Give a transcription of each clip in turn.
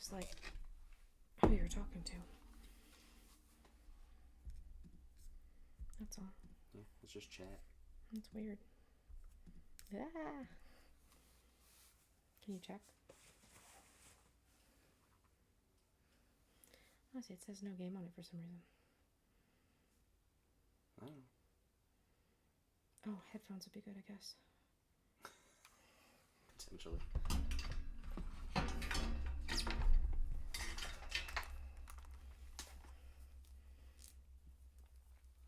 was like, who you're talking to. That's all. Yeah, it's just chat. That's weird. Ah. Can you check? Oh, see, it says no game on it for some reason. I don't know. Oh, headphones would be good, I guess. Potentially.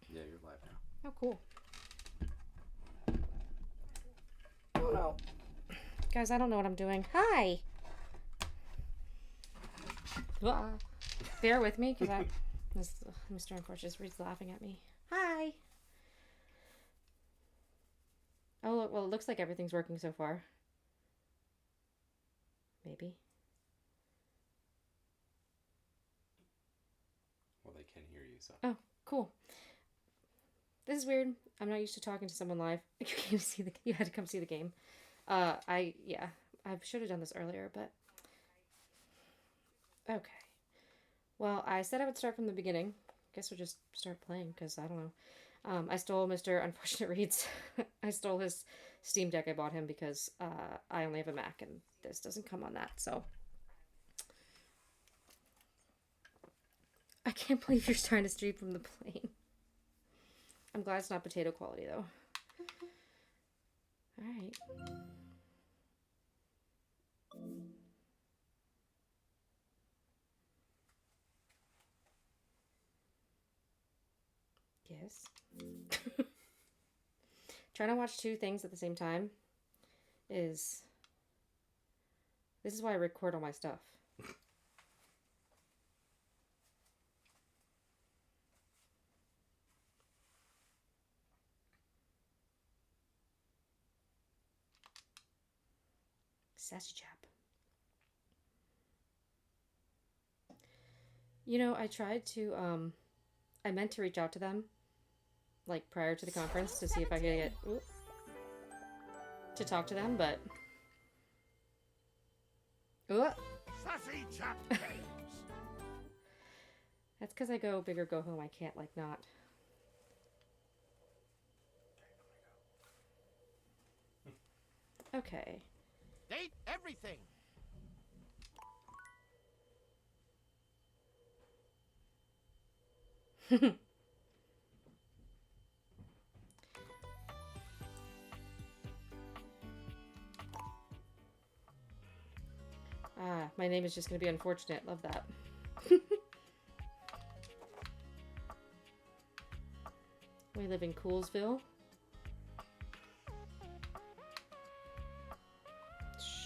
Yeah, you're live now. Oh, cool. Oh, no. Guys, I don't know what I'm doing. Hi! Bear with me, because Mr. Unfortunate Reed's laughing at me. Hi! Oh, well, it looks like everything's working so far. Maybe. Well, they can hear you, so. Oh, cool. This is weird. I'm not used to talking to someone live. You had to come see the game. I should have done this earlier, but... Okay. Well, I said I would start from the beginning. Guess we'll just start playing, because I don't know. I stole Mr. Unfortunate Reed's. I stole his Steam Deck. I bought him because I only have a Mac, and this doesn't come on that, so... I can't believe you're trying to stream from the plane. I'm glad it's not potato quality, though. Alright. Yes. Trying to watch two things at the same time is... This is why I record all my stuff. Sassy chap. You know, I tried to, I meant to reach out to them, like, prior to the conference to see if I could get, to talk to them, but... Sassy chap games. That's because I go big or go home. I can't, like, not. Okay. Date everything. My name is just going to be Unfortunate. Love that. We live in Coolsville.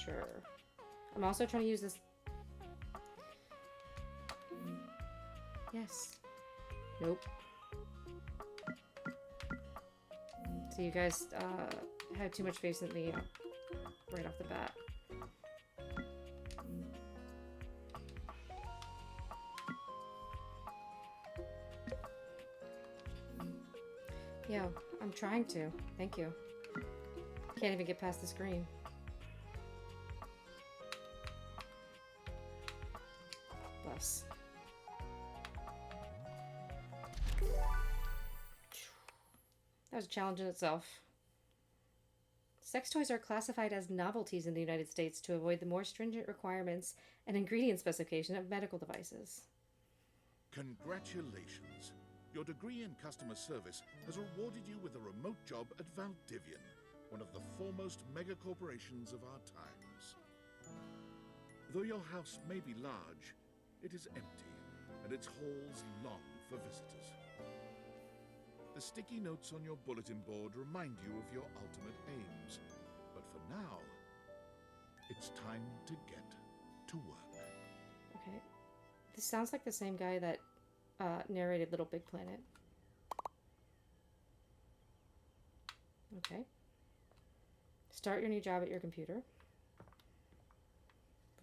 Sure. I'm also trying to use this. Yes. Nope. So you guys had too much faith in me right off the bat. Yeah, I'm trying to. Thank you. Can't even get past the screen. Bless. That was a challenge in itself. Sex toys are classified as novelties in the United States to avoid the more stringent requirements and ingredient specification of medical devices. Congratulations. Your degree in customer service has rewarded you with a remote job at Valdivian, one of the foremost megacorporations of our times. Though your house may be large, it is empty, and its halls long for visitors. The sticky notes on your bulletin board remind you of your ultimate aims. But for now, it's time to get to work. Okay. This sounds like the same guy that narrated Little Big Planet. Okay. Start your new job at your computer.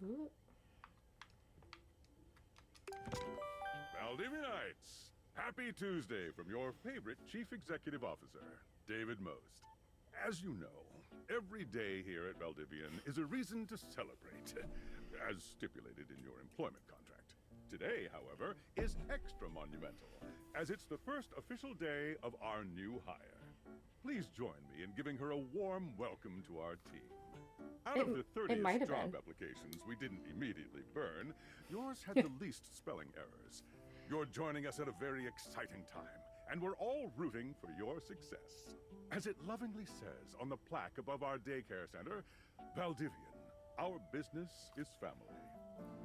Ooh. Valdivianites! Happy Tuesday from your favorite Chief Executive Officer, David Most. As you know, every day here at Valdivian is a reason to celebrate. as stipulated in your employment contract. Today, however, is extra monumental, as it's the first official day of our new hire. Please join me in giving her a warm welcome to our team. Out of the 30 job applications we didn't immediately burn, yours had the least spelling errors. You're joining us at a very exciting time, and we're all rooting for your success. As it lovingly says on the plaque above our daycare center, Valdivian, our business is family.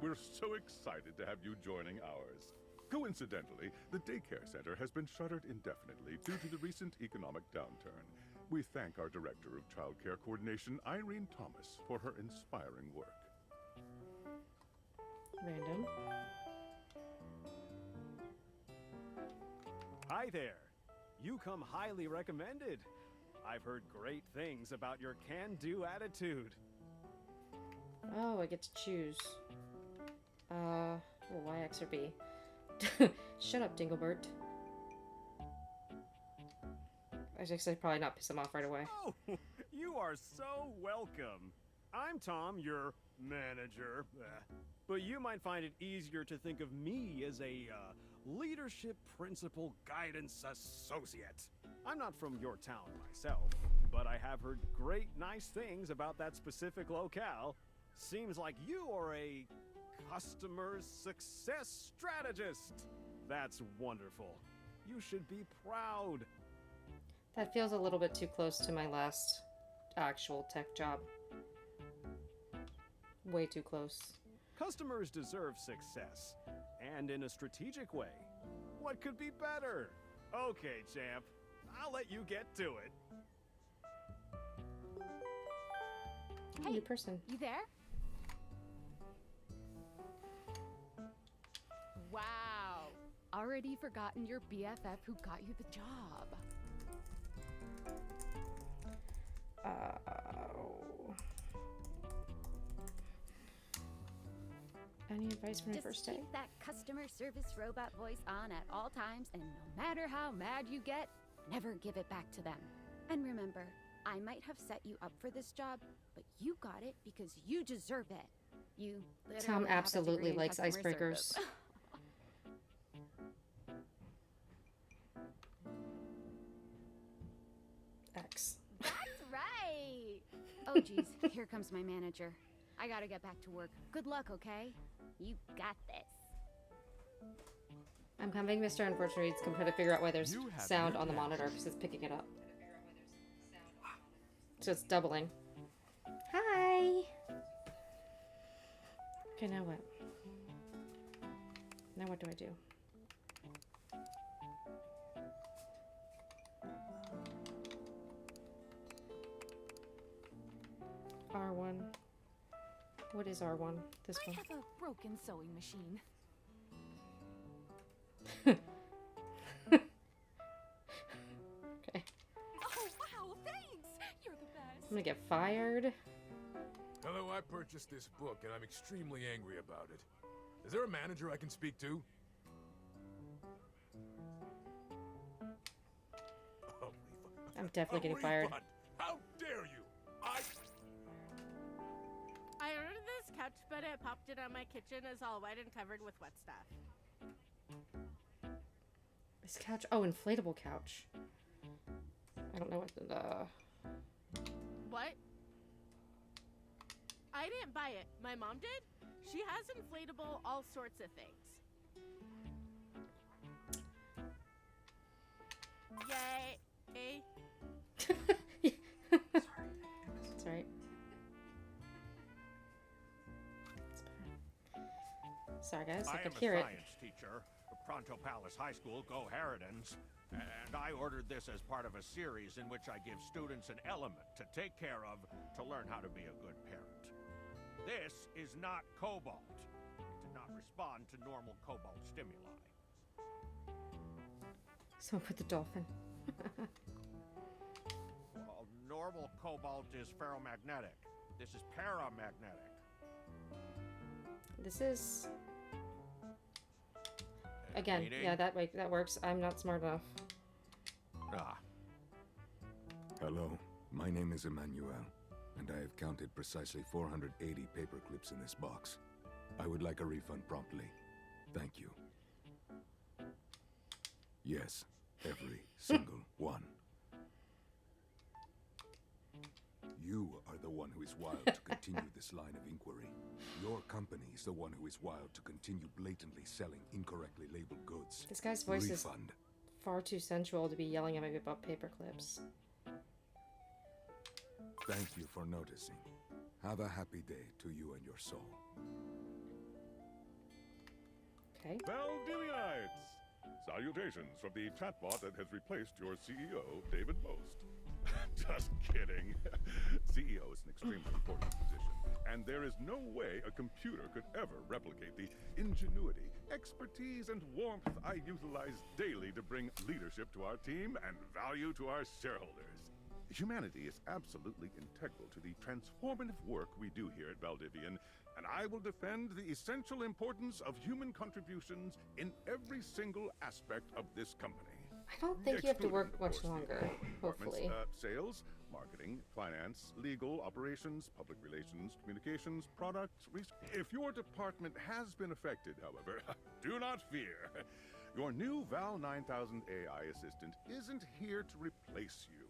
We're so excited to have you joining ours. Coincidentally, the daycare center has been shuttered indefinitely due to the recent economic downturn. We thank our Director of Child Care Coordination, Irene Thomas, for her inspiring work. Random. Hi there. You come highly recommended. I've heard great things about your can-do attitude. Oh, I get to choose. Well, Y, X, or B. Shut up, Dinglebert. I should probably not piss him off right away. Oh, you are so welcome. I'm Tom, your manager. But you might find it easier to think of me as a leadership principal guidance associate. I'm not from your town myself, but I have heard great nice things about that specific locale. Seems like you are a customer success strategist. That's wonderful. You should be proud. That feels a little bit too close to my last actual tech job. Way too close. Customers deserve success, and in a strategic way. What could be better? Okay, champ. I'll let you get to it. Hey, new person. You there? Wow. Already forgotten your BFF who got you the job. Any advice from your Just first day? keep that customer service robot voice on at all times, and no matter how mad you get, never give it back to them. And remember, I might have set you up for this job, but you got it because you deserve it. You literally Tom have a absolutely degree in likes customer icebreakers. service. X. That's right. Oh, geez, here comes my manager. I gotta get back to work. Good luck, okay? You got this. I'm having Mr. Unfortunate Reads can try to figure out why there's You have sound new on the manager. monitor because it's picking it up. So it's doubling. Hi! Okay, now what? Now what do I do? R1. What is R1? This I one. have a broken sewing machine. Okay. Oh, wow, thanks! You're the best. I'm gonna get fired. Hello, I purchased this book and I'm extremely angry about it. Is there a manager I can speak to? I'm definitely getting fired. How dare you? I ordered this couch, but it popped in on my kitchen is all wet and covered with wet stuff. This couch. Oh, inflatable couch. I don't know what the. What? I didn't buy it. My mom did. She has inflatable all sorts of things. Yay. It's alright. Sorry, guys. I I could am hear a it. science teacher at Pronto Palace High School, Go Harridans, and I ordered this as part of a series in which I give students an element to take care of to learn how to be a good parent. This is not cobalt. It did not respond to normal cobalt stimuli. Someone put the dolphin. Well, normal cobalt is ferromagnetic. This is paramagnetic. This is. Again, Meeting? yeah, that works. I'm not smart enough. Ah, Hello, my name is Emmanuel. and I have counted precisely 480 paper clips in this box. I would like a refund promptly. Thank you. Yes, every single one. You are the one who is wild to continue this line of inquiry. Your company is the one who is wild to continue blatantly selling incorrectly labeled goods. This guy's voice Refund. is far too sensual to be yelling at me about paper clips. Thank you for noticing. Have a happy day to you and your soul. Okay. Valdivianites! Salutations from the chatbot that has replaced your CEO, David Most. Just kidding. CEO is an extremely important position, and there is no way a computer could ever replicate the ingenuity, expertise, and warmth I utilize daily to bring leadership to our team and value to our shareholders. Humanity is absolutely integral to the transformative work we do here at Valdivian, and I will defend the essential importance of human contributions in every single aspect of this company. I don't think you have to work much Excluding, of longer, course, the hopefully. departments, sales, marketing, finance, legal, operations, public relations, communications, products. If your department has been affected, however, do not fear. Your new Val 9000 AI assistant isn't here to replace you.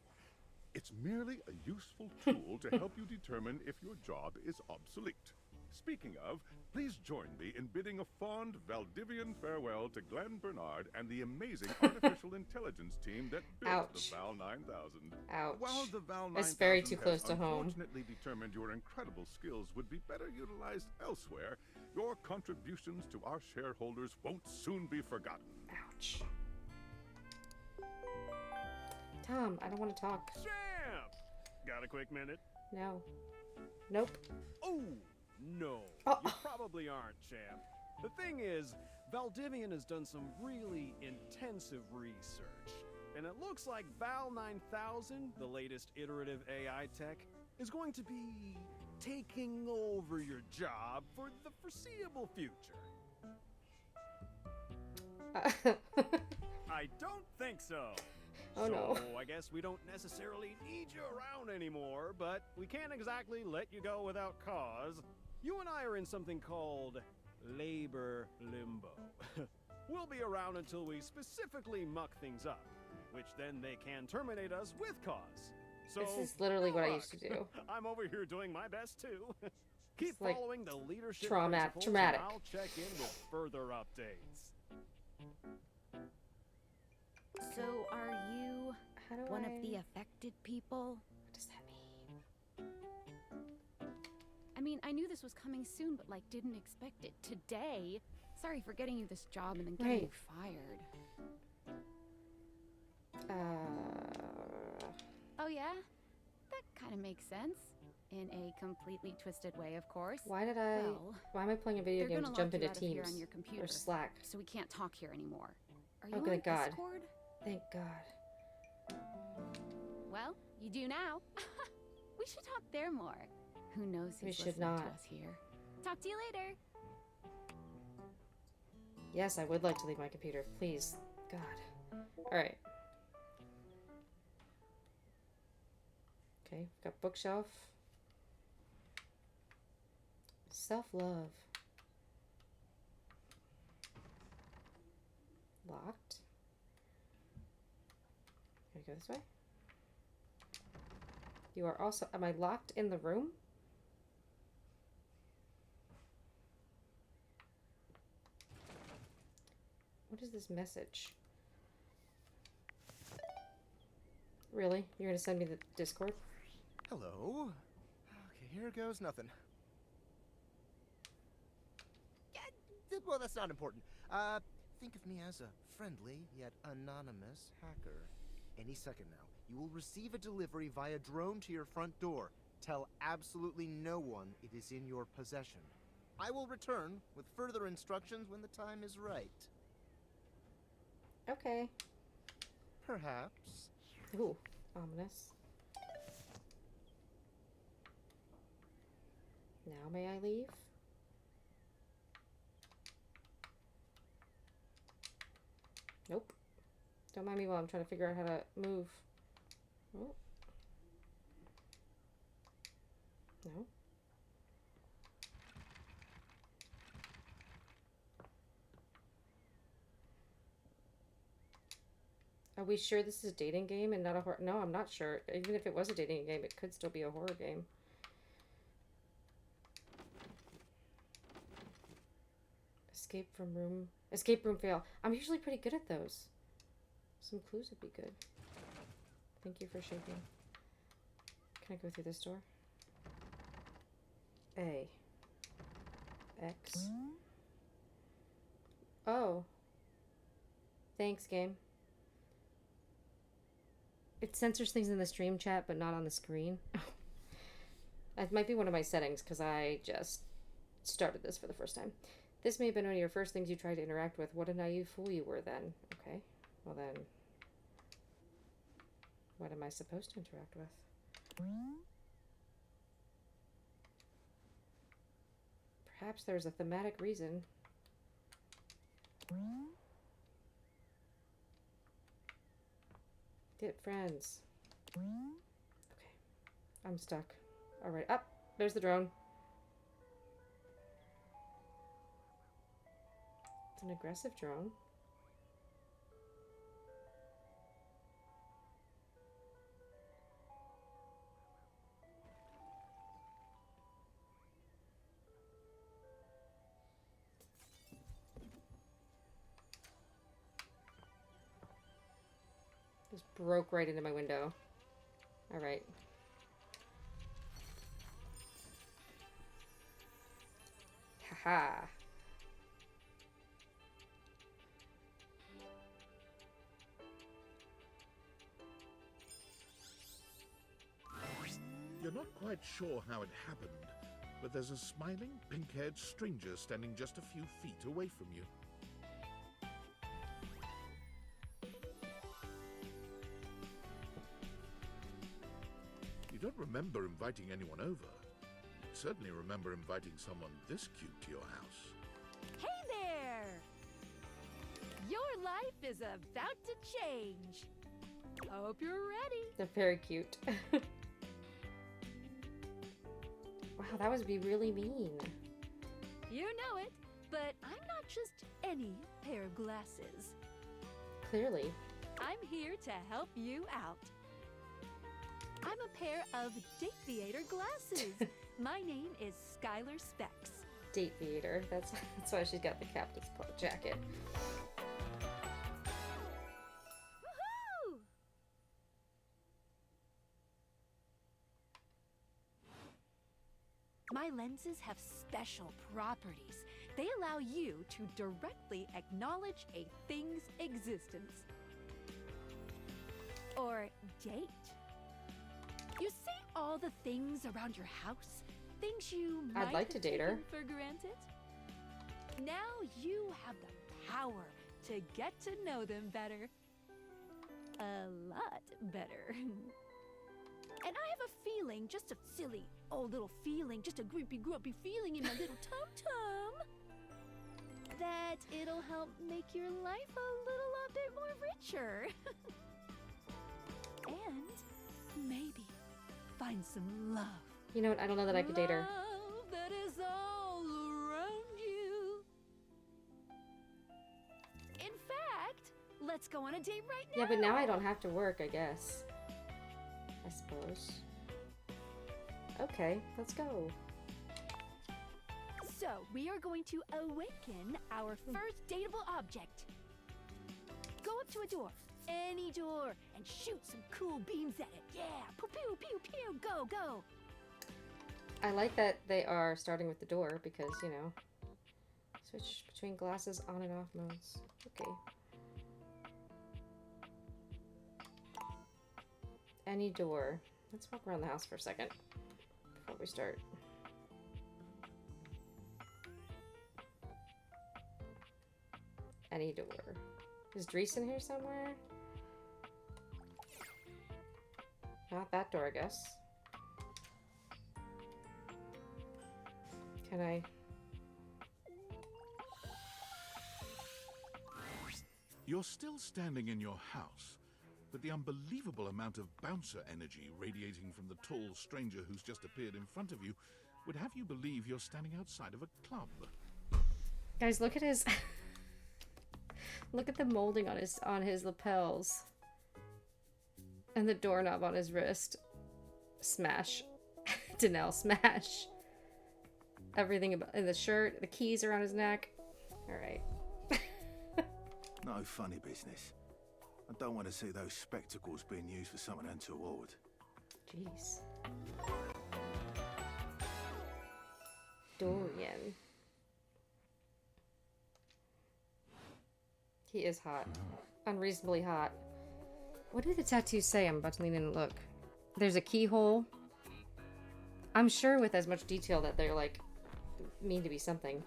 It's merely a useful tool to help you determine if your job is obsolete. Speaking of, please join me in bidding a fond Valdivian farewell to Glenn Bernard and the amazing artificial intelligence team that built Ouch. the Val 9000. Ouch. While the Val 9000 It's very too close has to home. unfortunately determined your incredible skills would be better utilized elsewhere, your contributions to our shareholders won't soon be forgotten. Ouch. Tom, I don't want to talk. Champ! Got a quick minute? No. Nope. Oh, no. Oh. You probably aren't, champ. The thing is, Valdivian has done some really intensive research. And it looks like Val 9000, the latest iterative AI tech, is going to be taking over your job for the foreseeable future. I don't think so. Oh, no. So I guess we don't necessarily need you around anymore, but we can't exactly let you go without cause. You and I are in something called labor limbo. We'll be around until we specifically muck things up, which then they can terminate us with cause. So This is literally what I good used to luck. do. I'm over here doing my best too. Keep It's like following the leadership traumatic. principles, and I'll check in with further updates. So are you How do one I... of the affected people? What does that mean? I mean, I knew this was coming soon, but like didn't expect it today. Sorry for getting you this job and then getting you fired. Oh yeah? That kind of makes sense. In a completely twisted way, of course. Why did I... Well, why am I playing a video they're game gonna to jump lock you into out of here Teams on your computer, or Slack? so we can't talk here anymore. Are you Oh, on thank God. Discord? Thank God. Well, you do now. We should talk there more. Who knows We who's should listening not. to us here. Talk to you later. Yes, I would like to leave my computer. Please. God. Alright. Okay, we've got bookshelf. Self-love. Locked. Can we go this way? You are also... Am I locked in the room? What is this message? Really? You're gonna send me the Discord? Hello. Okay, here goes nothing. Yeah, well, that's not important. Think of me as a friendly yet anonymous hacker. Any second now, you will receive a delivery via drone to your front door. Tell absolutely no one it is in your possession. I will return with further instructions when the time is right. Okay. Perhaps. Ooh, ominous. Now may I leave? Nope. Don't mind me while I'm trying to figure out how to move. Oh. No? Are we sure this is a dating game and not a horror? No, I'm not sure. Even if it was a dating game, it could still be a horror game. Escape room fail. I'm usually pretty good at those. Some clues would be good. Thank you for shaking. Can I go through this door? A. X. Oh. Thanks, game. It censors things in the stream chat, but not on the screen. That might be one of my settings, because I just started this for the first time. This may have been one of your first things you tried to interact with. What a naive fool you were then. Okay. Well then, what am I supposed to interact with? Perhaps there's a thematic reason. Get friends. Okay. I'm stuck. Alright. Up! There's the drone. It's an aggressive drone. Just broke right into my window. Alright. Haha. You're not quite sure how it happened, but there's a smiling, pink-haired stranger standing just a few feet away from you. You don't remember inviting anyone over. You'd certainly remember inviting someone this cute to your house. Hey there! Your life is about to change. Hope you're ready. They're very cute. Wow, that would be really mean. You know it, but I'm not just any pair of glasses. Clearly. I'm here to help you out. I'm a pair of Date-Theater glasses. My name is Skylar Specs. Date-Theater. That's why she's got the captain's jacket. Woohoo! My lenses have special properties. They allow you to directly acknowledge a thing's existence. Or date. You see all the things around your house? Things you might I'd like to have date her. taken for granted? Now you have the power to get to know them better. A lot better. And I have a feeling, just a silly old little feeling, just a creepy grumpy feeling in my little tum-tum, that it'll help make your life a bit more richer. And maybe find some love. You know what? I don't know that I could date her. Love that is all around you. In fact, let's go on a date right now. Yeah, but now I don't have to work, I guess. I suppose. Okay, let's go. So, we are going to awaken our first dateable object. Go up to a door, any door, and shoot some cool beams at it. Yeah, pew pew pew pew, go, go. I like that they are starting with the door because, you know, switch between glasses on and off modes. Okay. Any door. Let's walk around the house for a second before we start. Any door. Is Dries in here somewhere? Not that door, I guess. Can I? You're still standing in your house, but the unbelievable amount of bouncer energy radiating from the tall stranger who's just appeared in front of you would have you believe you're standing outside of a club. Guys, look at his... look at the molding on his lapels. And the doorknob on his wrist. Smash. Danelle, smash. Everything about in the shirt, the keys around his neck. Alright. No funny business. I don't want to see those spectacles being used for something untoward. Jeez. Dorian. He is hot. Unreasonably hot. What did the tattoos say? I'm about to lean in and look. There's a keyhole. I'm sure with as much detail that they're like mean to be something.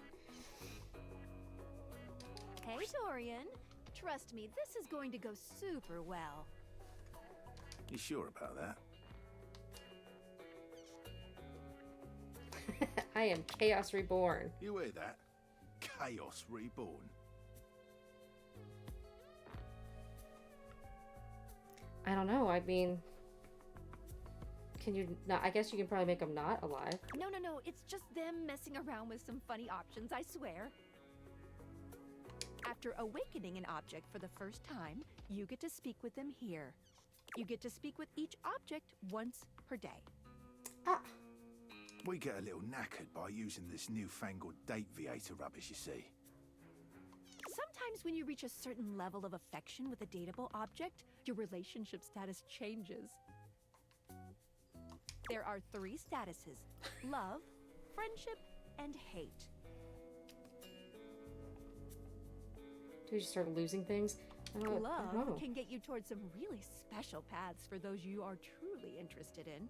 Hey, Dorian. Trust me, this is going to go super well. You sure about that? I am Chaos Reborn. You hear that? Chaos Reborn. I don't know. I mean, can you not? I guess you can probably make them not alive. No, it's just them messing around with some funny options, I swear. After awakening an object for the first time, you get to speak with them here. You get to speak with each object once per day. Ah. We get a little knackered by using this newfangled date viator rubbish, you see. Sometimes when you reach a certain level of affection with a dateable object, your relationship status changes. There are 3 statuses: love, friendship, and hate. Do we just start losing things? I don't know. Love can get you towards some really special paths for those you are truly interested in.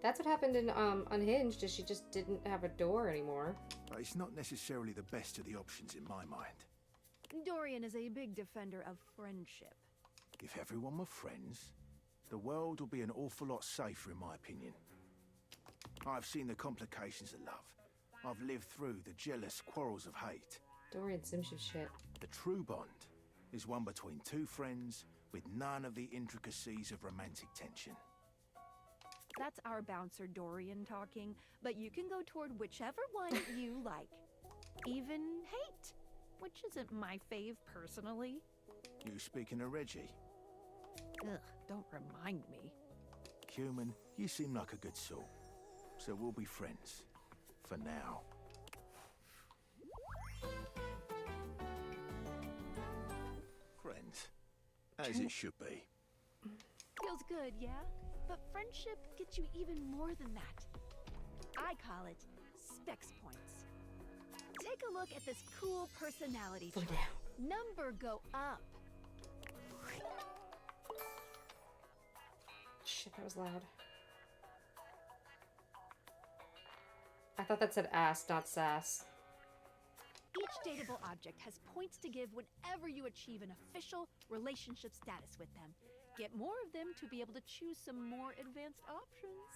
That's what happened in Unhinged, is she just didn't have a door anymore. But it's not necessarily the best of the options in my mind. Dorian is a big defender of friendship. If everyone were friends, the world would be an awful lot safer, in my opinion. I've seen the complications of love. I've lived through the jealous quarrels of hate. Dorian Simpson shit. The true bond is one between 2 friends with none of the intricacies of romantic tension. That's our bouncer Dorian talking, but you can go toward whichever one you like. Even hate, which isn't my fave personally. You speaking of Reggie? Ugh, don't remind me. Human, you seem like a good sort. So we'll be friends. For now. Friends. As it should be. Feels good, yeah? But friendship gets you even more than that. I call it specs points. Take a look at this cool personality chart. Number go up. Shit, that was loud. I thought that said ass, not sass. Each dateable object has points to give whenever you achieve an official relationship status with them. Get more of them to be able to choose some more advanced options.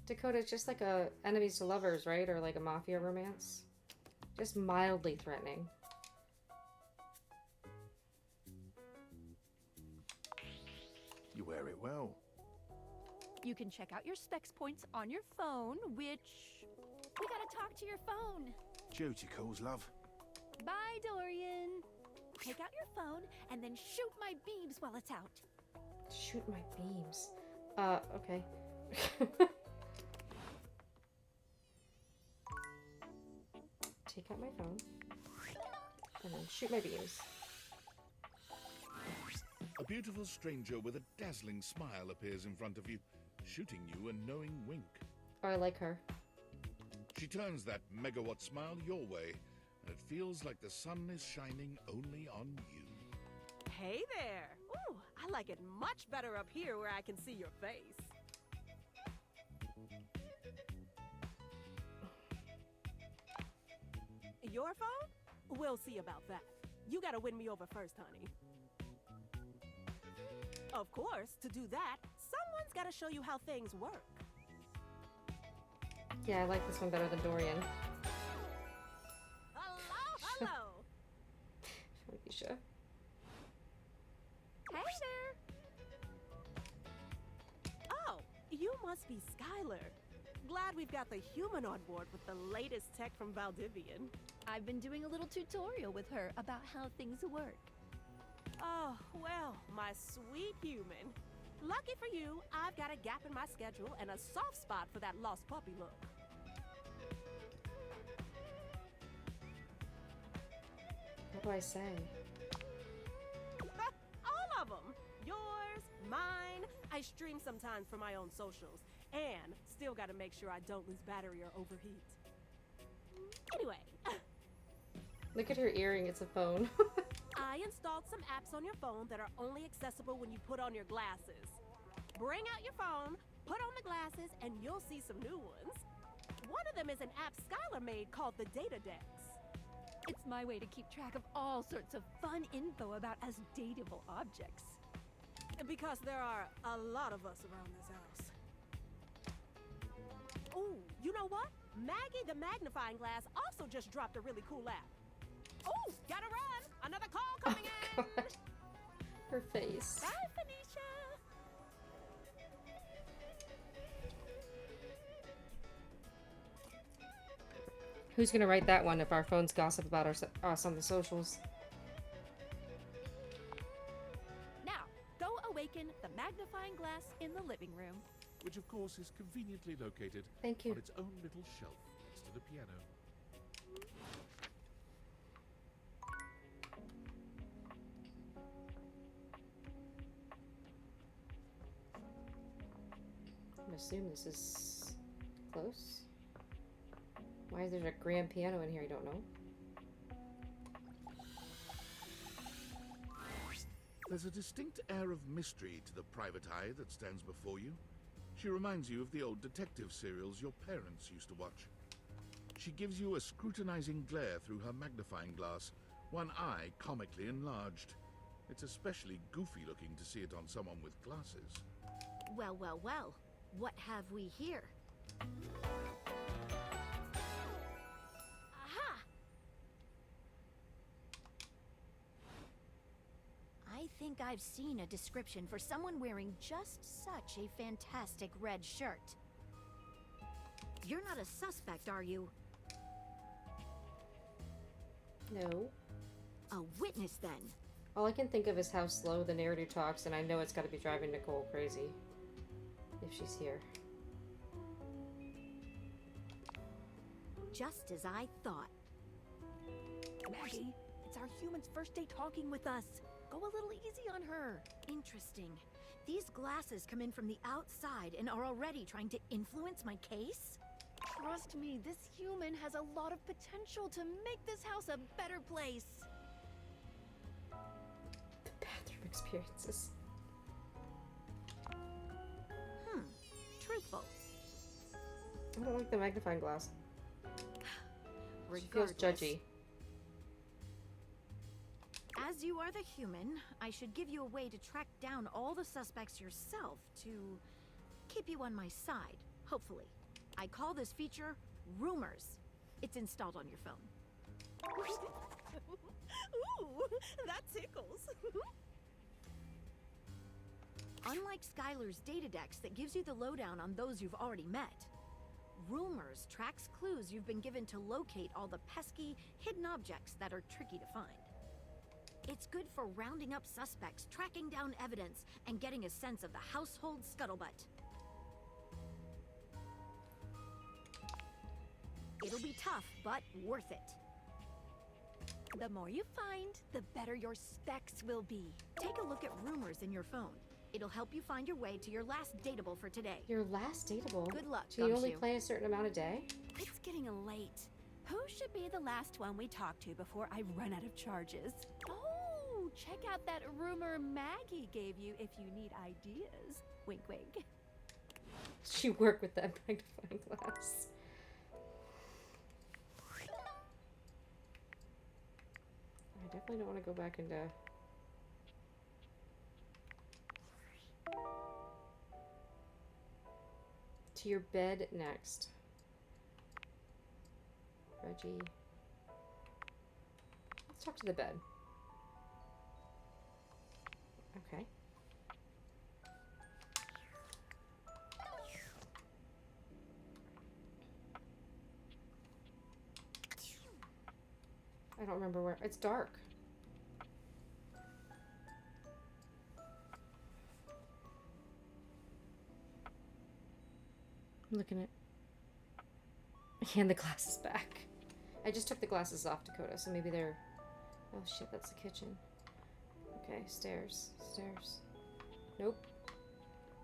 Dakota, it's just like a enemies to lovers, right? Or like a mafia romance. Just mildly threatening. You wear it well. You can check out your specs points on your phone, which... We gotta talk to your phone. Duty calls, love. Bye, Dorian. Take out your phone and then shoot my beams while it's out. Shoot my beams. Okay. Take out my phone. And then shoot my beams. A beautiful stranger with a dazzling smile appears in front of you, shooting you a knowing wink. Oh, I like her. She turns that megawatt smile your way, and it feels like the sun is shining only on you. Hey there! Ooh, I like it much better up here where I can see your face. Your phone? We'll see about that. You gotta win me over first, honey. Of course, to do that, someone's gotta show you how things work. Yeah, I like this one better than Dorian. Hello! Felicia. Hey there! be Skylar. Glad we've got the human on board with the latest tech from Valdivian. I've been doing a little tutorial with her about how things work. Oh, well, my sweet human. Lucky for you, I've got a gap in my schedule and a soft spot for that lost puppy look. What do I say? All of them. Yours, mine. I stream sometimes for my own socials. And still gotta make sure I don't lose battery or overheat. Anyway. Look at her earring, it's a phone. I installed some apps on your phone that are only accessible when you put on your glasses. Bring out your phone, put on the glasses, and you'll see some new ones. One of them is an app Skylar made called the Data Dex. It's my way to keep track of all sorts of fun info about us dateable objects. Because there are a lot of us around this house. Ooh, you know what? Maggie the magnifying glass also just dropped a really cool app. Ooh, gotta run! Another call coming in! God. Her face. Bye, Phoenicia! Who's gonna write that one if our phones gossip about us on the socials? Now, go awaken the magnifying glass in the living room. Which of course is conveniently located Thank you. on its own little shelf next to the piano. I'm assuming this is close. Why is there a grand piano in here? I don't know. There's a distinct air of mystery to the private eye that stands before you. She reminds you of the old detective serials your parents used to watch. She gives you a scrutinizing glare through her magnifying glass, one eye comically enlarged. It's especially goofy looking to see it on someone with glasses. Well, well, well. What have we here? Aha! I think I've seen a description for someone wearing just such a fantastic red shirt. You're not a suspect, are you? No. A witness, then. All I can think of is how slow the narrator talks, and I know it's got to be driving Nicole crazy. If she's here. Just as I thought. Maggie, it's our human's first day talking with us. Go a little easy on her. Interesting. These glasses come in from the outside and are already trying to influence my case? Trust me, this human has a lot of potential to make this house a better place. The bathroom experiences. Truthful. I don't like the magnifying glass. She feels Regardless. judgy. As you are the human, I should give you a way to track down all the suspects yourself to keep you on my side, hopefully. I call this feature Rumors. It's installed on your phone. Ooh, that tickles. Unlike Skylar's data dex that gives you the lowdown on those you've already met, Rumors tracks clues you've been given to locate all the pesky, hidden objects that are tricky to find. It's good for rounding up suspects, tracking down evidence, and getting a sense of the household scuttlebutt. It'll be tough, but worth it. The more you find, the better your specs will be. Take a look at Rumors in your phone. It'll help you find your way to your last dateable for today. Your last dateable? Good luck, Do you only Gumshoe. play a certain amount a day? It's getting late. Who should be the last one we talk to before I run out of charges? Oh, check out that rumor Maggie gave you if you need ideas. Wink, wink. She worked with that magnifying glass. I definitely don't want to go back into... To your bed next. Reggie. Let's talk to the bed. Okay. remember where. It's dark. I'm looking at. Hand the glasses back. I just took the glasses off, Dakota, so maybe they're. Oh shit, that's the kitchen. Okay, stairs. Stairs. Nope.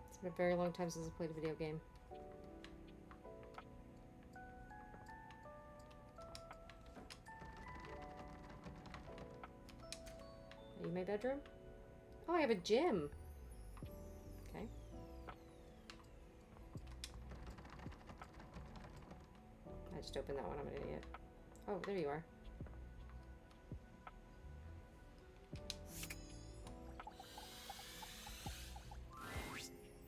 It's been a very long time since I played a video game. Are you my bedroom? Oh, I have a gym. Okay. I just opened that one. I'm an idiot. Oh, there you are.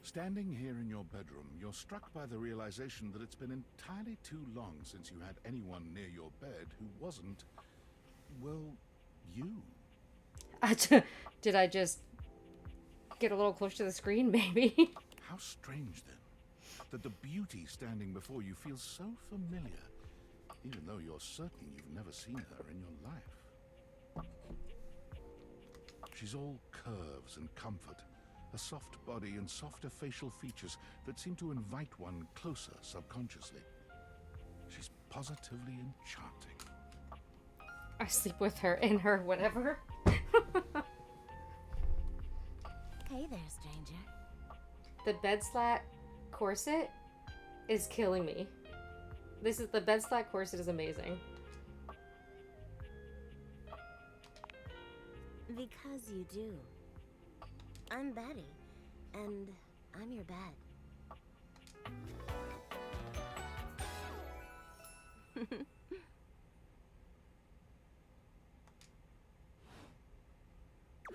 Standing here in your bedroom, you're struck by the realization that it's been entirely too long since you had anyone near your bed who wasn't, well, you. Did I just get a little close to the screen, maybe? How strange, then, that the beauty standing before you feels so familiar, even though you're certain you've never seen her in your life. She's all curves and comfort, a soft body and softer facial features that seem to invite one closer subconsciously. She's positively enchanting. I sleep with her, in her, whatever. Hey there, stranger. The bed slat corset is killing me. The bed slat corset is amazing. Because you do. I'm Betty, and I'm your bed.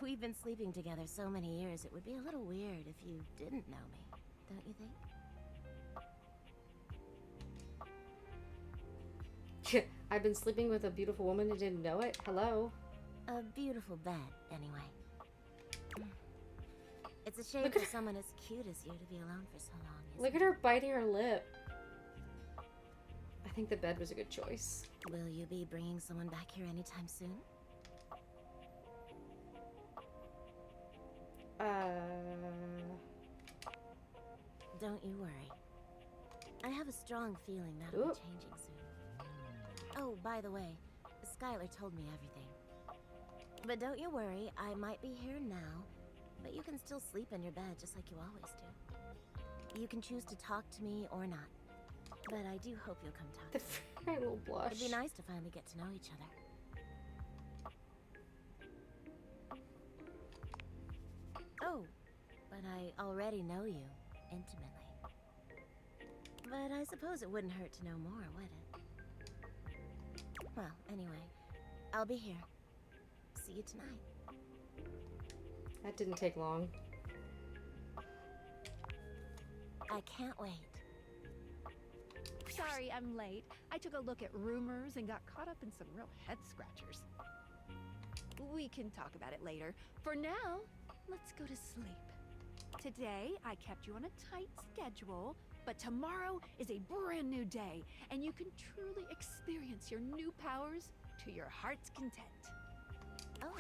We've been sleeping together so many years, it would be a little weird if you didn't know me, don't you think? I've been sleeping with a beautiful woman who didn't know it. Hello? A beautiful bed, anyway. It's a shame for someone as cute as you to be alone for so long. Look at her biting her lip. I think the bed was a good choice. Will you be bringing someone back here anytime soon? Don't you worry. I have a strong feeling that'll be changing soon. Oh, by the way, Skylar told me everything. But don't you worry, I might be here now, but you can still sleep in your bed just like you always do. You can choose to talk to me or not. But I do hope you'll come talk to me. The little blush. It'd be nice to finally get to know each other. Oh, but I already know you intimately. But I suppose it wouldn't hurt to know more, would it? Well, anyway, I'll be here. See you tonight. That didn't take long. I can't wait. Sorry I'm late. I took a look at rumors and got caught up in some real head scratchers. We can talk about it later. For now, let's go to sleep. Today, I kept you on a tight schedule, but tomorrow is a brand new day, and you can truly experience your new powers to your heart's content. Oh,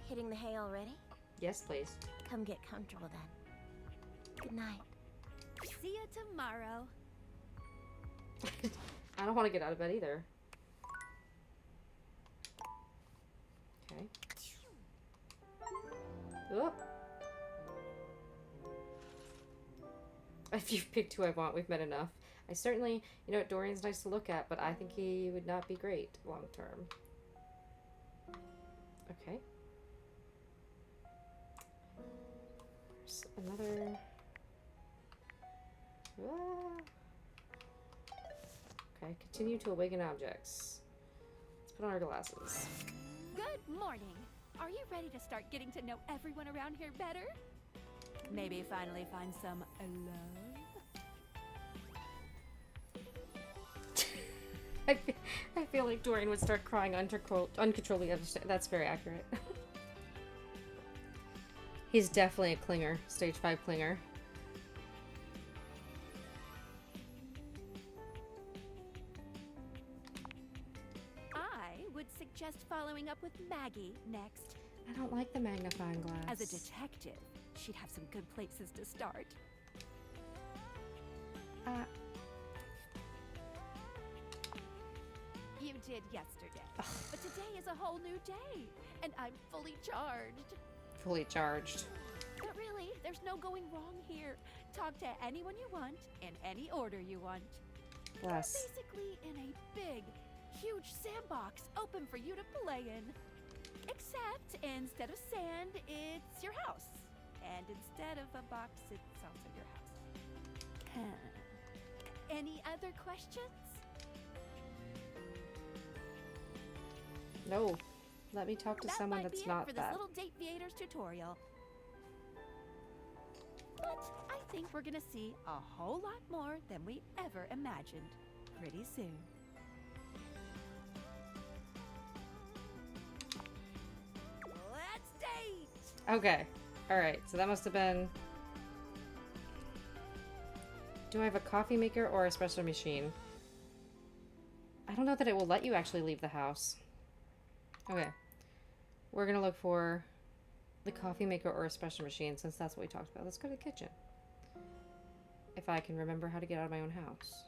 hitting the hay already? Yes, please. Come get comfortable then. Good night. See you tomorrow. I don't want to get out of bed either. Okay. Oop. If you've picked who I want, we've met enough. I certainly, you know what, Dorian's nice to look at, but I think he would not be great long term. Okay. There's another... Ah. Okay, continue to awaken objects. Let's put on our glasses. Good morning. Are you ready to start getting to know everyone around here better? Maybe finally find some love? I feel like Dorian would start crying uncontrollably. That's very accurate. He's definitely a clinger. Stage 5 clinger. I would suggest following up with Maggie next. I don't like the magnifying glass. As a detective, she'd have some good places to start. You did yesterday, but today is a whole new day, and I'm fully charged. Fully charged. But really, there's no going wrong here. Talk to anyone you want, in any order you want. Bless. We're basically in a big, huge sandbox open for you to play in. Except instead of sand, it's your house. And instead of a box, it's also your house. Any other questions? No. Let me talk to someone that's not for that. this little Date Viators tutorial. But I think we're gonna see a whole lot more than we ever imagined pretty soon. Let's date! Okay. Alright, so that must have been... Do I have a coffee maker or a espresso machine? I don't know that it will let you actually leave the house. Okay. We're gonna look for the coffee maker or espresso machine, since that's what we talked about. Let's go to the kitchen. If I can remember how to get out of my own house.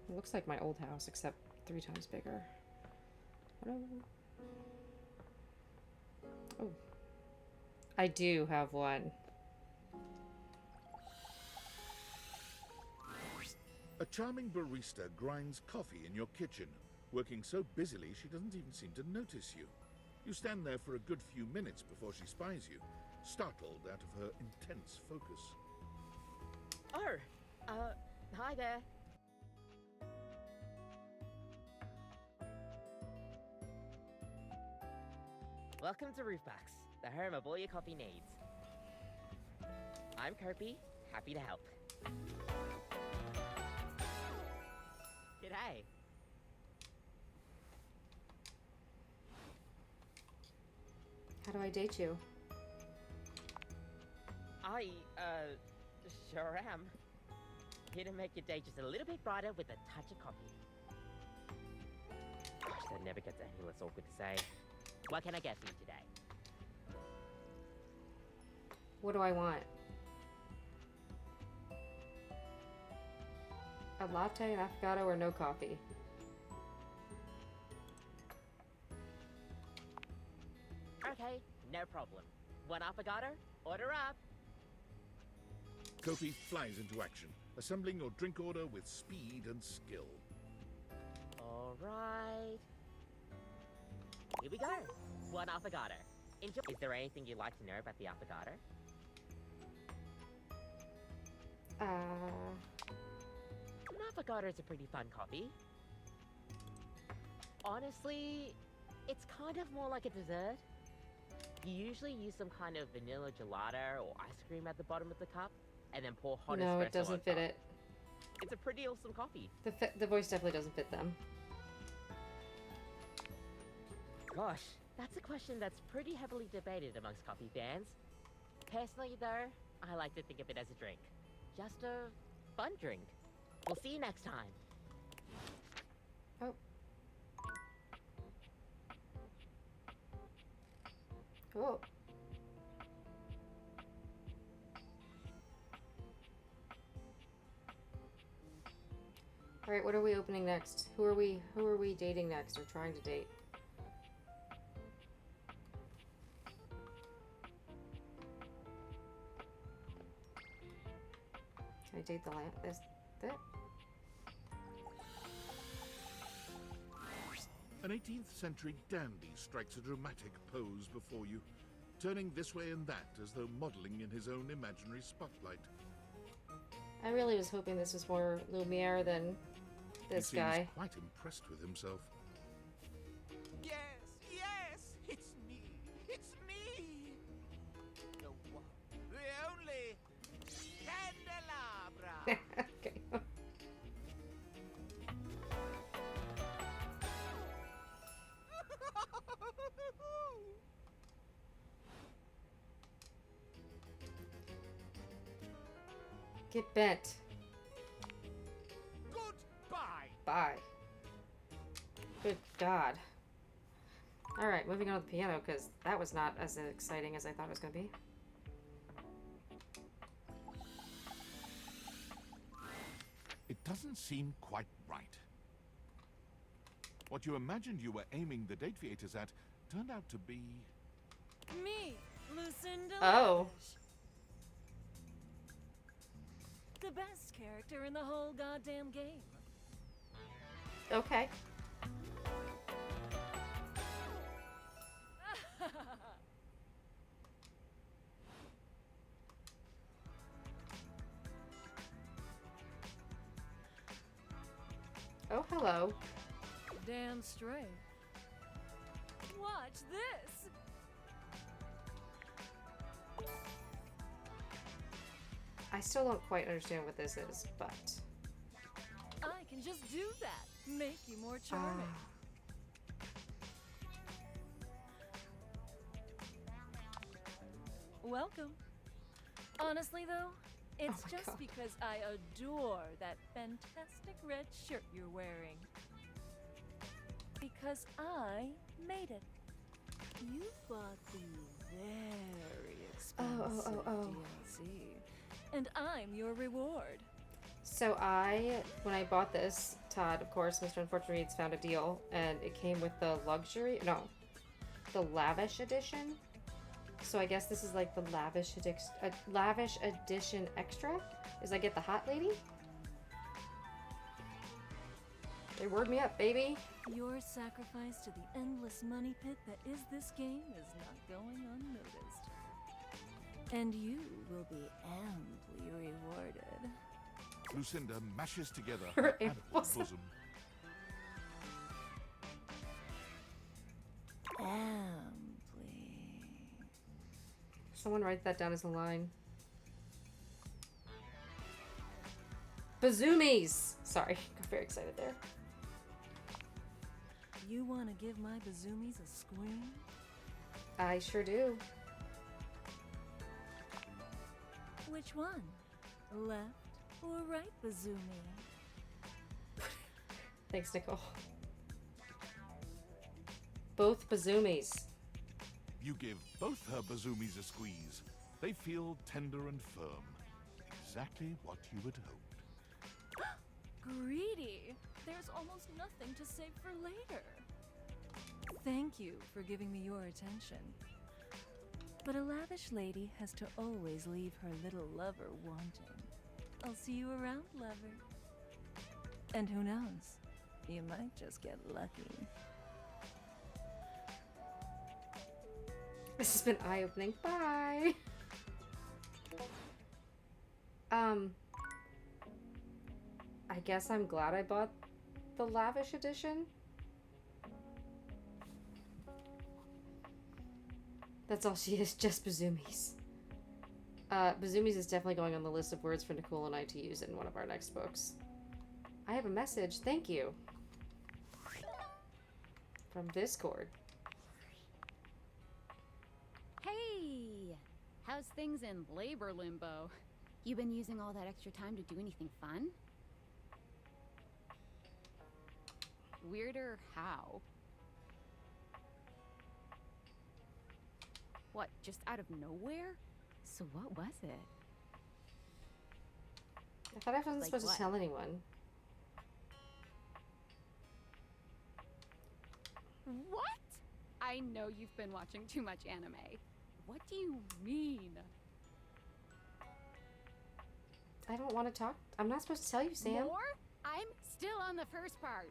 It looks like my old house, except 3 times bigger. Oh. I do have one. A charming barista grinds coffee in your kitchen, working so busily she doesn't even seem to notice you. You stand there for a good few minutes before she spies you, startled out of her intense focus. Oh, hi there. Welcome to Roofbox, the home of all your coffee needs. I'm Kirby, happy to help. G'day. How do I date you? I, sure am. Here to make your day just a little bit brighter with a touch of coffee. Gosh, that never gets any less awkward to say. What can I get for you today? What do I want? A latte, an affogato, or no coffee? Okay, no problem. One affogato? Order up. Kofi flies into action, assembling your drink order with speed and skill. All right. Here we go. One affogato. Enjoy. Is there anything you'd like to know about the affogato? An affogato is a pretty fun coffee. Honestly, it's kind of more like a dessert. You usually use some kind of vanilla gelato or ice cream at the bottom of the cup, and then pour hot espresso No, on it doesn't fit top. it. It's a pretty awesome coffee. The voice definitely doesn't fit them. Gosh, that's a question that's pretty heavily debated amongst coffee fans. Personally, though, I like to think of it as a drink. Just a fun drink. We'll see you next time. Oh. Oh. Alright, what are we opening next? Who are we dating next or trying to date? Can I date the lamp? That? An 18th century dandy strikes a dramatic pose before you, turning this way and that as though modeling in his own imaginary spotlight. I really was hoping this was more Lumiere than this he guy. seems quite impressed with himself. Yes, yes, it's me. It's me. The one, the only candelabra. Okay. Get bent. Goodbye. Bye. Good God. Alright, moving on to the piano, because that was not as exciting as I thought it was going to be. It doesn't seem quite right. What you imagined you were aiming the date theaters at turned out to be... Me, Lucinda. Oh. The best character in the whole goddamn game. Okay. Oh, hello. Damn straight. Watch this. I still don't quite understand what this is, but... I can just do that. Make you more charming. Welcome. Honestly, though, it's my just God. because I adore that fantastic red shirt you're wearing. Because I made it. You bought the very expensive DLC, and I'm your reward. So when I bought this, Todd, of course, Mr. Unfortunate Reads found a deal, and it came with the the lavish edition. So I guess this is like the lavish edition extra? Is I get the hot lady? They word me up, baby. Your sacrifice to the endless money pit that is this game is not going unnoticed. And you will be amply rewarded. Lucinda mashes together Her her ample ankles. bosom. Amply. Someone write that down as a line. Bazoomies! Sorry, got very excited there. You want to give my bazoomies a scream? I sure do. Which one? Left or right bazoomy? Thanks, Nicole. Both bazoomies. You give both her bazoomies a squeeze. They feel tender and firm. Exactly what you had hoped. Greedy! There's almost nothing to save for later. Thank you for giving me your attention. But a lavish lady has to always leave her little lover wanting. I'll see you around, lover. And who knows? You might just get lucky. This has been eye-opening. Bye! I guess I'm glad I bought the lavish edition. That's all she is, just bazoomies. Bazoomies is definitely going on the list of words for Nicole and I to use in one of our next books. I have a message, thank you. From Discord. Hey! How's things in labor limbo? You been using all that extra time to do anything fun? Weirder how? What, just out of nowhere? So what was it? I thought I wasn't Like supposed what? to tell anyone. What? I know you've been watching too much anime. What do you mean? I don't want to talk. I'm not supposed to tell you, Sam. More? I'm still on the first part.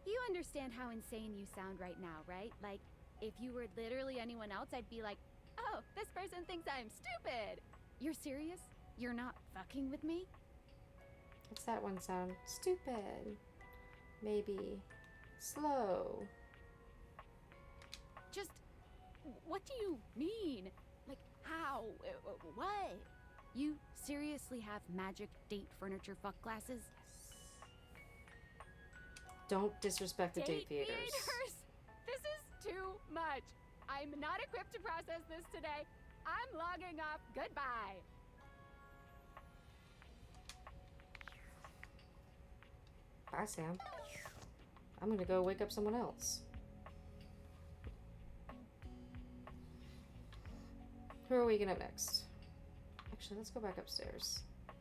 You understand how insane you sound right now, right? Like, if you were literally anyone else, I'd be like, oh, this person thinks I'm stupid. You're serious? You're not fucking with me? What's that one sound? Stupid. Maybe. Slow. Just, what do you mean? Like, how? What? You seriously have magic date furniture fuck classes? Don't disrespect the date theaters. This is too much. I'm not equipped to process this today. I'm logging off. Goodbye. Hi, Sam. I'm gonna go wake up someone else. Who are we waking up next? Actually, let's go back upstairs.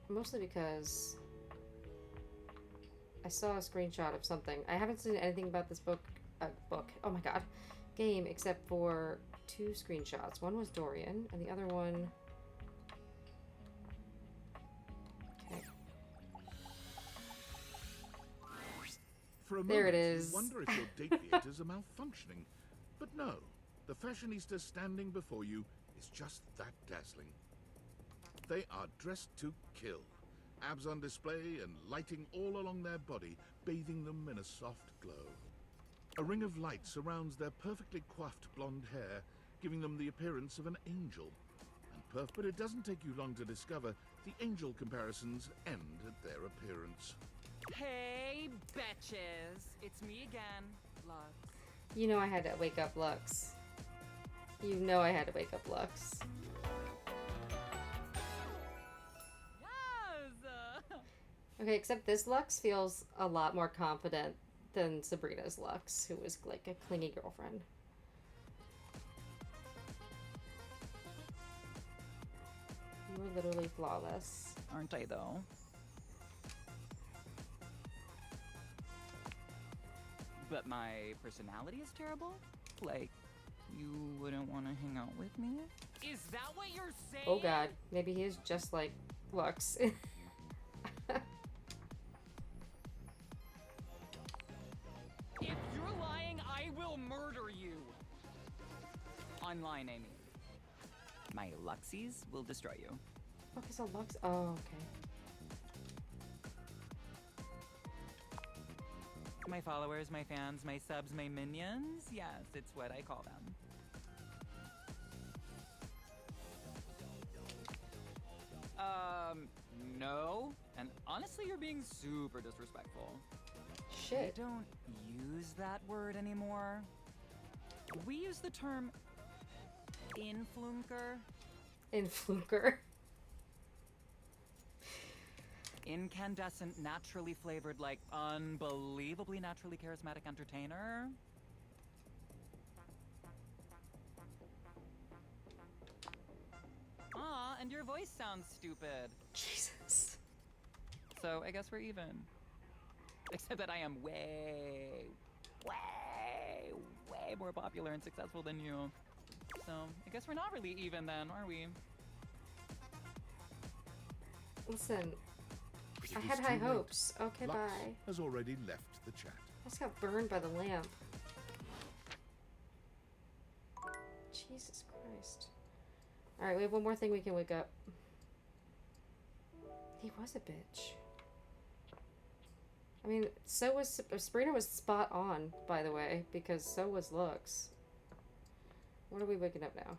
Mostly because I saw a screenshot of something. I haven't seen anything about this book. Oh my god. Game, except for 2 screenshots. One was Dorian, and the other one... Okay. For a There moment, it is. you wonder if your deviators are malfunctioning. But no, the fashionista standing before you is just that dazzling. They are dressed to kill. Abs on display and lighting all along their body, bathing them in a soft glow. A ring of light surrounds their perfectly coiffed blonde hair, giving them the appearance of an angel. But it doesn't take you long to discover the angel comparisons end at their appearance. Hey, betches! It's me again, Lux. You know I had to wake up Lux. You know I had to wake up Lux. Yes! Okay, except this Lux feels a lot more confident than Sabrina's Lux, who was like a clingy girlfriend. You were literally flawless. Aren't I, though? But my personality is terrible? Like, you wouldn't want to hang out with me? Is that what you're saying? Oh god, maybe he is just like Lux. If you're lying, I will murder you! Online, I mean. My Luxies will destroy you. Okay, so Lux. Oh, okay. My followers, my fans, my subs, my minions? Yes, it's what I call them. No. And honestly, you're being super disrespectful. Shit. We don't use that word anymore. We use the term influencer. Influencer. Incandescent, naturally flavored, like unbelievably naturally charismatic entertainer. Aw, and your voice sounds stupid. Jesus. So I guess we're even. Except that I am way more popular and successful than you. So I guess we're not really even then, are we? Listen, But I it had is high too late. hopes. Okay, Lux bye. has already left the chat. I just got burned by the lamp. Jesus Christ. Alright, we have one more thing we can wake up. He was a bitch. I mean, so was... Sabrina was spot on, by the way, because so was Lux. What are we waking up now?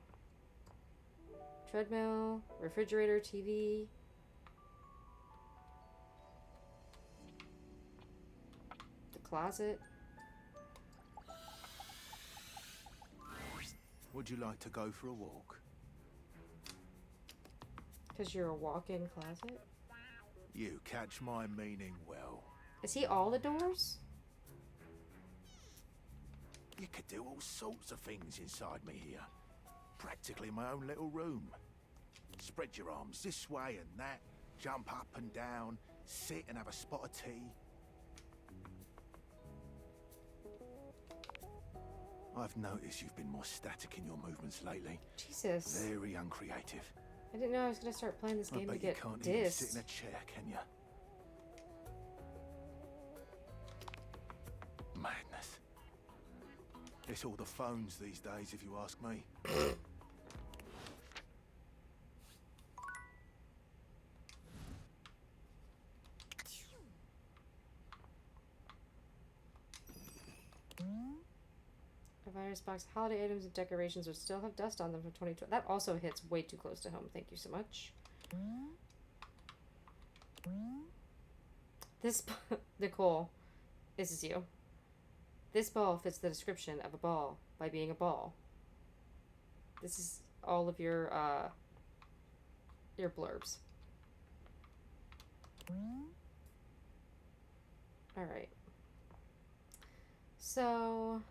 Treadmill, refrigerator, TV... closet. Would you like to go for a walk? Because you're a walk-in closet? You catch my meaning well. Is he all the doors? You could do all sorts of things inside me here. Practically my own little room. Spread your arms this way and that, jump up and down, sit and have a spot of tea. I've noticed you've been more static in your movements lately. Jesus. Very uncreative. I didn't know I was going to start playing this game I to bet you get can't even dissed. sit in a chair, can you? Madness. It's all the phones these days, if you ask me. A virus box, holiday items and decorations would still have dust on them from 2020. That also hits way too close to home. Thank you so much. This... Nicole, this is you. This ball fits the description of a ball by being a ball. This is all of your blurbs. Alright. So, I'm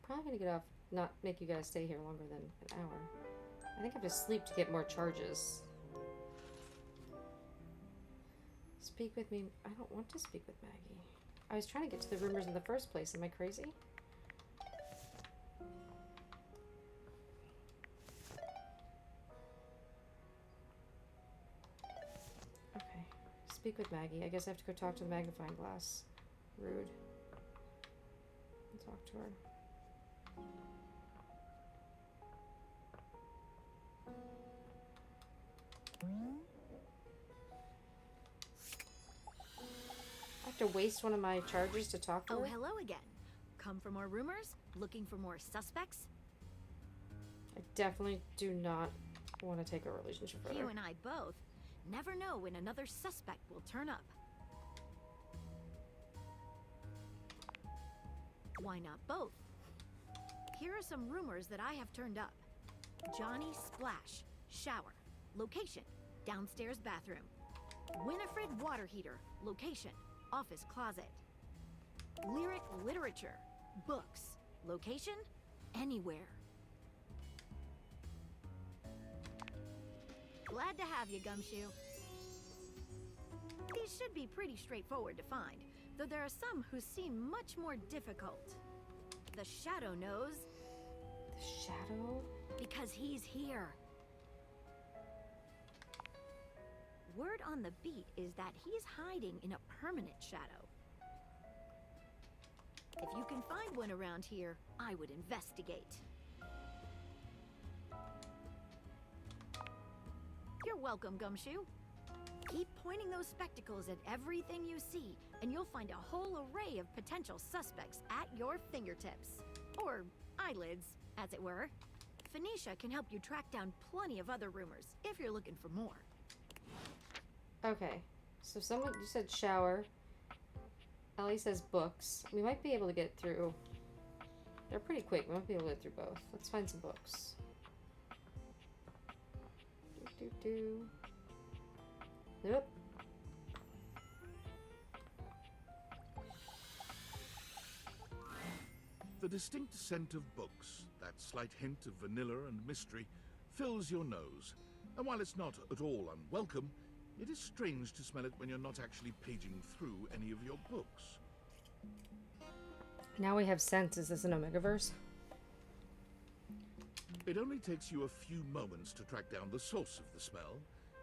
probably gonna get off, not make you guys stay here longer than an hour. I think I have to sleep to get more charges. Speak with me. I don't want to speak with Maggie. I was trying to get to the rumors in the first place. Am I crazy? Okay. Speak with Maggie. I guess I have to go talk to the magnifying glass. Rude. I'll talk to her. I have to waste one of my charges to talk to her? Oh, hello again. Come for more rumors? Looking for more suspects? I definitely do not want to take a relationship further. You and I both. Never know when another suspect will turn up. Why not both? Here are some rumors that I have turned up. Johnny Splash, shower. Location, downstairs bathroom. Winifred water heater, location, office closet. Lyric literature, books, location, anywhere. Glad to have you, Gumshoe. These should be pretty straightforward to find, though there are some who seem much more difficult. The Shadow knows. The Shadow? Because he's here. Word on the beat is that he's hiding in a permanent shadow. If you can find one around here, I would investigate. You're welcome, Gumshoe. Keep pointing those spectacles at everything you see, and you'll find a whole array of potential suspects at your fingertips. Or eyelids, as it were. Phoenicia can help you track down plenty of other rumors, if you're looking for more. Okay. So someone, you said shower. Ellie says books. We might be able to get through. They're pretty quick. We might be able to get through both. Let's find some books. Nope. The distinct scent of books, that slight hint of vanilla and mystery, fills your nose. And while it's not at all unwelcome, it is strange to smell it when you're not actually paging through any of your books. Now we have scents. Is this an Omegaverse? It only takes you a few moments to track down the source of the smell.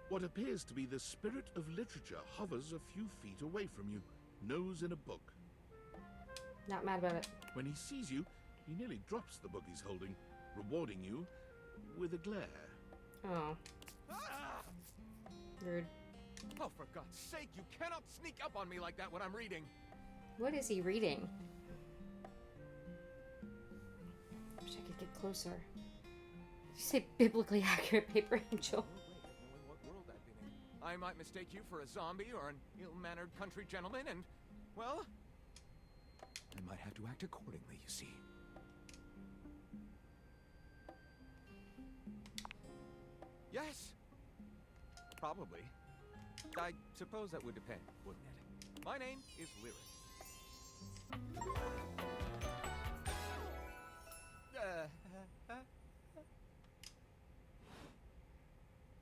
What appears to be the spirit of literature hovers a few feet away from you, nose in a book. Not mad about it. When he sees you, he nearly drops the book he's holding, rewarding you with a glare. Oh. Rude. Oh, for God's sake, you cannot sneak up on me like that when I'm reading. What is he reading? Wish I could get closer. Did you say biblically accurate paper angel? What world I've been in. I might mistake you for a zombie or an ill-mannered country gentleman, and, well, I might have to act accordingly, you see. Yes. Probably. I suppose that would depend, wouldn't it? My name is Lyric.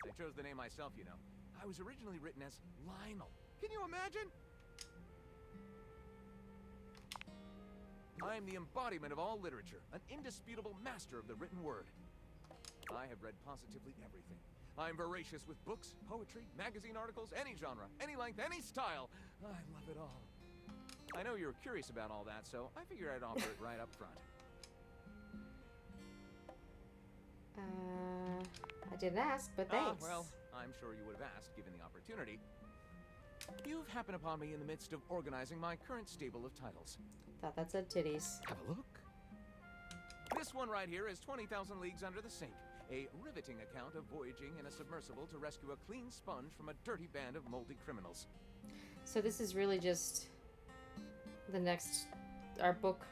I chose the name myself, you know. I was originally written as Lionel. Can you imagine? I am the embodiment of all literature, an indisputable master of the written word. I have read positively everything. I am voracious with books, poetry, magazine articles, any genre, any length, any style. I love it all. I know you were curious about all that, so I figured I'd offer it right up front. I didn't ask, but thanks. Well, I'm sure you would have asked, given the opportunity. You've happened upon me in the midst of organizing my current stable of titles. Thought that said titties. Have a look. This one right here is 20,000 Leagues Under the Sink, a riveting account of voyaging in a submersible to rescue a clean sponge from a dirty band of moldy criminals. So this is really just the next, our book,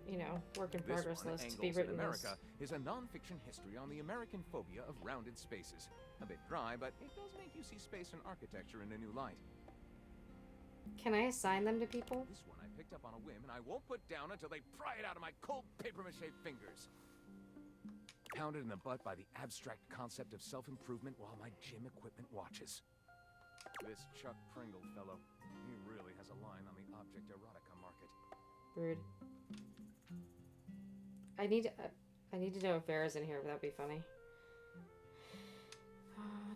you know, work in progress list to be Angles written in America list. is a non-fiction history on the American phobia of rounded spaces. A bit dry, but it does make you see space and architecture in a new light. Can I assign them to people? This one I picked up on a whim, and I won't put down until they pry it out of my cold papier-mâché fingers. Pounded in the butt by the abstract concept of self-improvement while my gym equipment watches. This Chuck Pringle fellow, he really has a line on the object erotica market. Rude. I need to know if Vera's in here, but that'd be funny.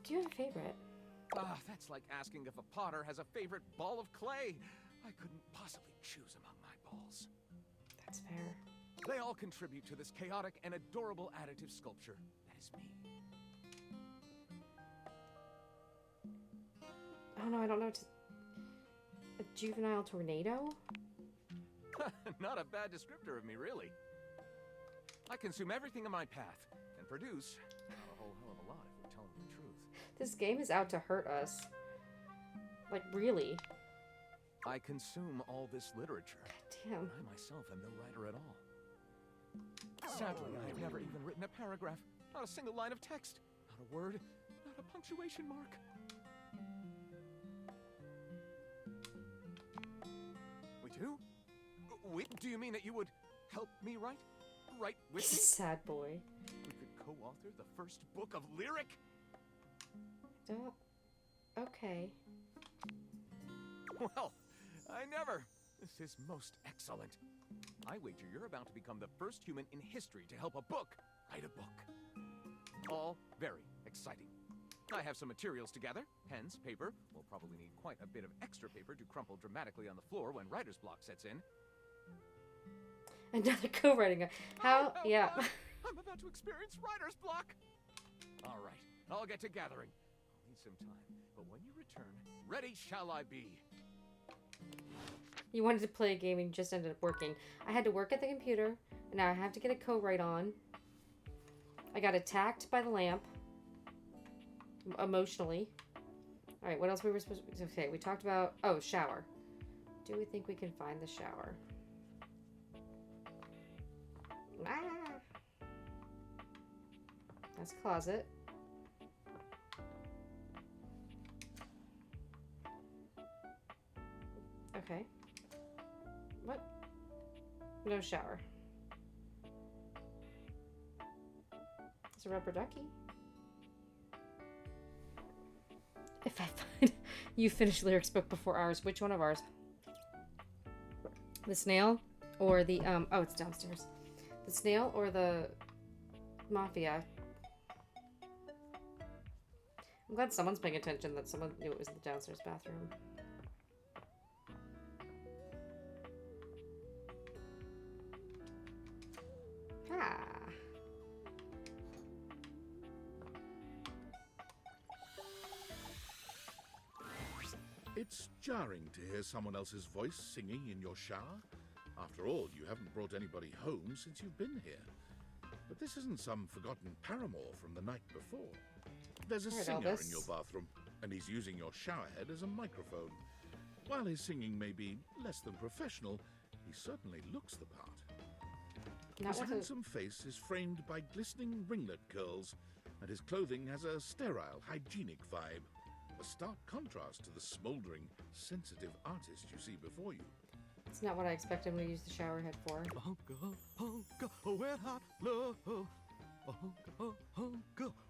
Do you have a favorite? Ah, that's like asking if a potter has a favorite ball of clay. I couldn't possibly choose among my balls. That's fair. They all contribute to this chaotic and adorable additive sculpture that is me. Oh no, I don't know. A juvenile tornado? Not a bad descriptor of me, really. I consume everything in my path and produce not a whole hell of a lot if we're telling the truth. This game is out to hurt us. Like, really? I consume all this literature. Damn. I myself am no writer at all. Sadly, I have never even written a paragraph. Not a single line of text. Not a word. Not a punctuation mark. We do? Do you mean that you would help me write? Write with me? Sad boy. We could co-author the first book of lyric? Okay. Well, I never. This is most excellent. I wager you're about to become the first human in history to help a book write a book. All very exciting. I have some materials to gather. Pens, paper. We'll probably need quite a bit of extra paper to crumple dramatically on the floor when writer's block sets in. Another co-writing. How? Oh, Yeah. I'm about to experience writer's block. All right, I'll get to gathering. I'll need some time, but when you return, ready shall I be. You wanted to play a game and you just ended up working. I had to work at the computer, and now I have to get a co-write on. I got attacked by the lamp. Emotionally. Alright, what else we were supposed to... Okay, we talked about... Oh, shower. Do we think we can find the shower? Ah! That's closet. Okay. What? No shower. It's a rubber ducky. If I find you finished lyrics book before ours, which one of ours? The snail or the oh, it's downstairs. The snail or the mafia? I'm glad someone's paying attention, that someone knew it was the downstairs bathroom. Ah. It's jarring to hear someone else's voice singing in your shower. After all, you haven't brought anybody home since you've been here. But this isn't some forgotten paramour from the night before. There's a singer in your bathroom, and he's using your showerhead as a microphone. While his singing may be less than professional, he certainly looks the part. His handsome face is framed by glistening ringlet curls, and his clothing has a sterile, hygienic vibe. A stark contrast to the smouldering, sensitive artist you see before you. It's not what I expected him to use the shower head for. Wet hot love.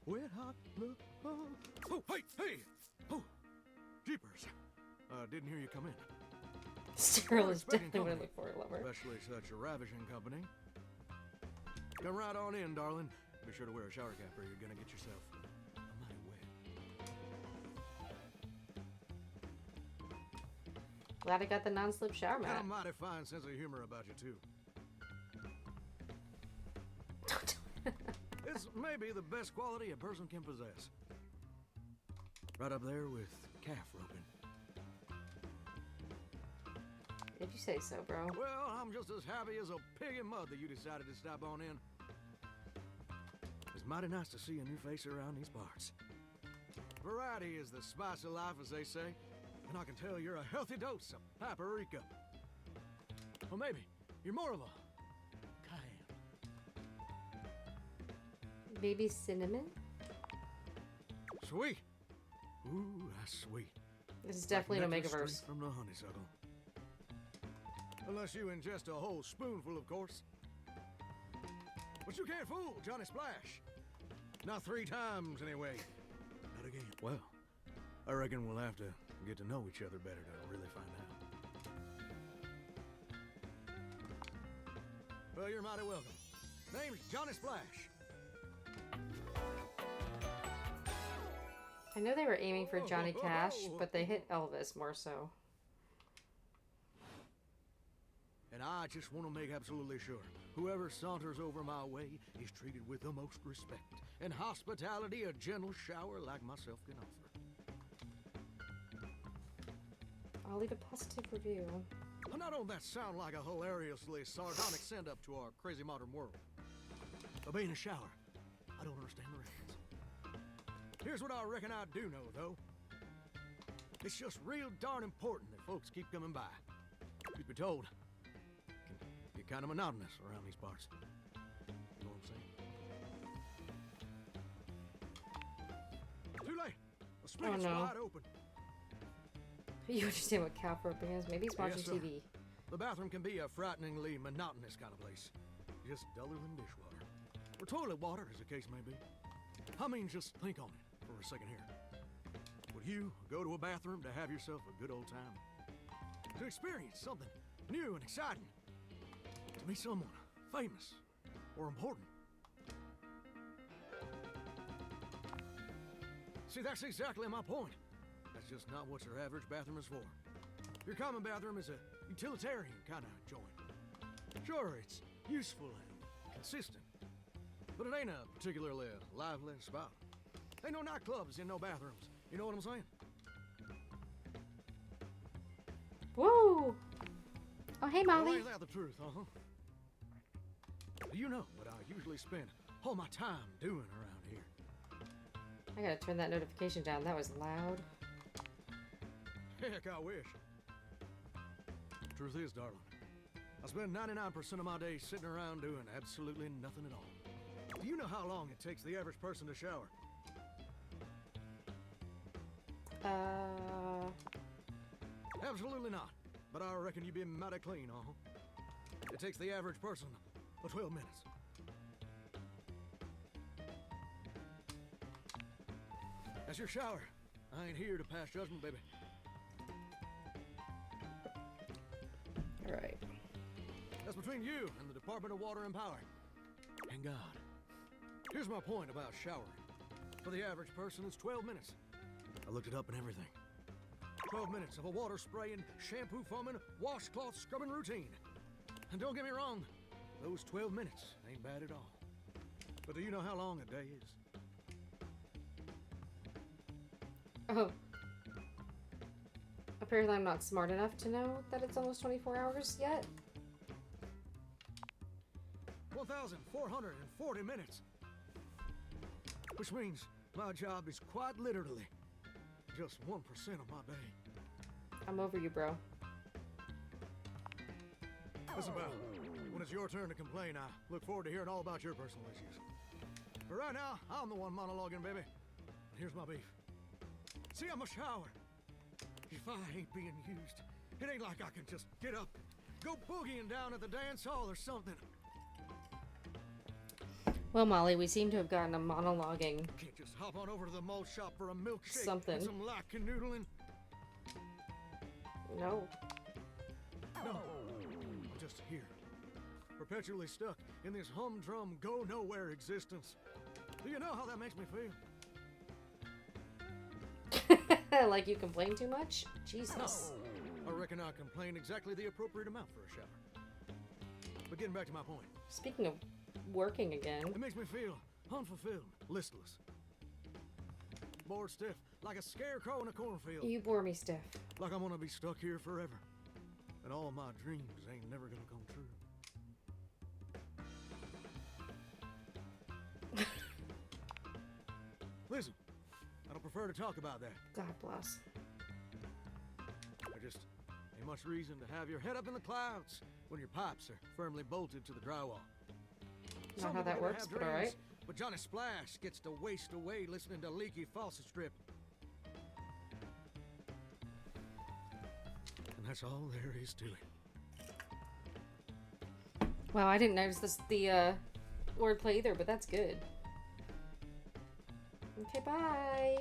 Wet hot love. Oh, hey! Oh, jeepers. Didn't hear you come in. Cyril is definitely what I look for, lover. Especially such a ravishing company. Come right on in, darling. Be sure to wear a shower cap or you're gonna get yourself mighty wet. Glad I got the non-slip shower mat. Got a mighty fine sense of humor about you, too. It's maybe the best quality a person can possess. Right up there with calf roping. If you say so, bro. Well, I'm just as happy as a pig in mud that you decided to stop on in. It's mighty nice to see a new face around these parts. Variety is the spice of life, as they say. And I can tell you're a healthy dose of paprika. Or maybe you're more of a cayenne. Baby cinnamon? Sweet. Ooh, that's sweet. This is definitely an nectar Omegaverse. straight from the honeysuckle. Unless you ingest a whole spoonful, of course. But you can't fool Johnny Splash. Not 3 times, anyway. Not again. Well, I reckon we'll have to get to know each other better to really find out. Well, you're mighty welcome. Name's Johnny Splash. I know they were aiming for Johnny Cash, but they hit Elvis more so. And I just want to make absolutely sure whoever saunters over my way is treated with the most respect and hospitality a gentle shower like myself can offer. I'll leave a positive review. Now don't that sound like a hilariously sardonic send-up to our crazy modern world? But being a shower, I don't understand the reference. Here's what I reckon I do know, though. It's just real darn important that folks keep coming by. Truth be told, it can get kind of monotonous around these parts. You know what I'm saying? Too late. The spigot's wide open. You understand what cow roping is? Maybe he's watching Yes, sir. TV. The bathroom can be a frighteningly monotonous kind of place. Just duller than dishwater. Or toilet water, as the case may be. I mean, just think on it for a second here. Would you go to a bathroom to have yourself a good old time? To experience something new and exciting? To meet someone famous or important? See, that's exactly my point. That's just not what your average bathroom is for. Your common bathroom is a utilitarian kind of joint. Sure, it's useful and consistent, but it ain't a particularly lively spot. Ain't no nightclubs in no bathrooms. You know what I'm saying? Woo! Oh, hey, Well, Molly. ain't that the truth, huh? Do you know what I usually spend all my time doing around here? I gotta turn that notification down. That was loud. Heck, I wish. Truth is, darling, I spend 99% of my day sitting around doing absolutely nothing at all. Do you know how long it takes the average person to shower? Absolutely not. But I reckon you'd be mighty clean, huh? It takes the average person 12 minutes. That's your shower. I ain't here to pass judgment, baby. Alright. That's between you and the Department of Water and Power. And God. Here's my point about showering. For the average person, it's 12 minutes. I looked it up and everything. 12 minutes of a water spraying, shampoo foaming, washcloth scrubbing routine. And don't get me wrong, those 12 minutes ain't bad at all. But do you know how long a day is? Oh. Apparently I'm not smart enough to know that it's almost 24 hours yet. 1,440 minutes. Which means my job is quite literally just 1% of my day. I'm over you, bro. Listen, pal, when it's your turn to complain, I look forward to hearing all about your personal issues. But right now, I'm the one monologuing, baby. And here's my beef. See, I'm a shower. If I ain't being used, it ain't like I can just get up, go boogieing down at the dance hall or something. Well, Molly, we seem to have gotten a monologuing. Can't just hop on over to the malt shop for a milkshake Something. and some lack and noodling. No. No. I'm just here, perpetually stuck in this humdrum, go-nowhere existence. Do you know how that makes me feel? Like you complain too much? Jesus. I reckon I complain exactly the appropriate amount for a shower. But getting back to my point. Speaking of working again. It makes me feel unfulfilled, listless. Bored stiff, like a scarecrow in a cornfield. You bore me, Steph. Like I'm gonna be stuck here forever. And all my dreams ain't never gonna come true. Listen, I don't prefer to talk about that. God bless. There just ain't much reason to have your head up in the clouds when your pipes are firmly bolted to the drywall. Not how that works, but alright. But Johnny Splash gets to waste away listening to leaky faucet strip. That's all there is to it. Wow, I didn't notice the wordplay either, but that's good. Okay, bye.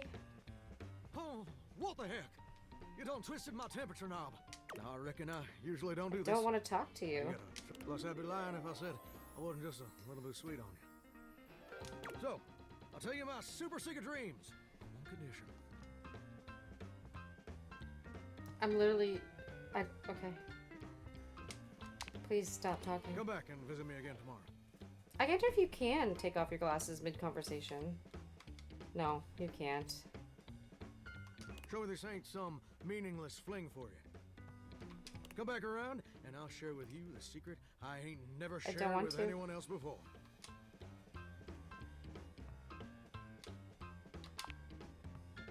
Oh, what the heck? You done twisted my temperature knob. I reckon I usually don't do this. Don't want to talk to you. Plus, I'd be lying if I said I wasn't just a little bit sweet on you. So, I'll tell you my super secret dreams. On one condition. I'm literally... okay. Please stop talking. Come back and visit me again tomorrow. I wonder if you can take off your glasses mid-conversation. No, you can't. Sure this ain't some meaningless fling for you. Come back around, and I'll share with you the secret I ain't never shared with anyone else before.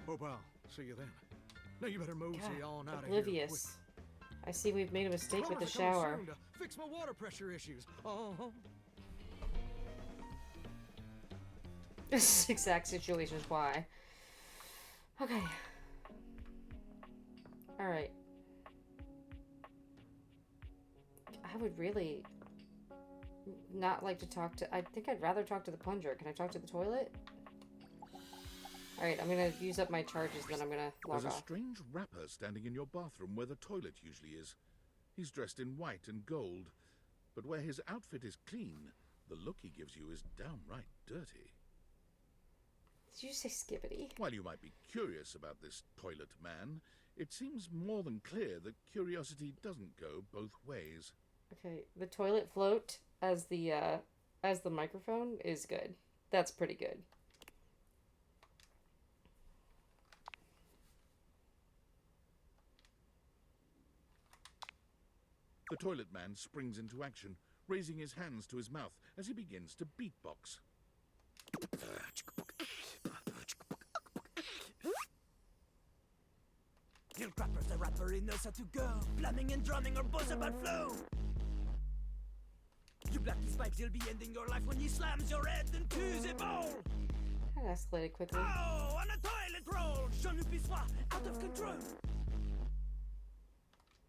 Hope I'll see you then. Now you better mosey on out of here. Oblivious. I see we've made a mistake with the shower. To fix my water pressure issues. This exact situation is why. Okay. Alright. I would really not like to talk to... I think I'd rather talk to the plunger. Can I talk to the toilet? Alright, I'm gonna use up my charges, then I'm gonna log There's off. a strange rapper standing in your bathroom where the toilet usually is. He's dressed in white and gold, but where his outfit is clean, the look he gives you is downright dirty. Did you say skibbity? While you might be curious about this toilet man, it seems more than clear that curiosity doesn't go both ways. Okay, the toilet float as the microphone is good. That's pretty good. The toilet man springs into action, raising his hands to his mouth as he begins to beatbox. Lil Crapper's the rapper, he knows how to go. Blamming and drumming or buzz about flow. You black these pipes, you'll be ending your life when he slams your head into the bowl. That escalated quickly. Oh, on a toilet roll. Jean-Luc Pissoir, out of control.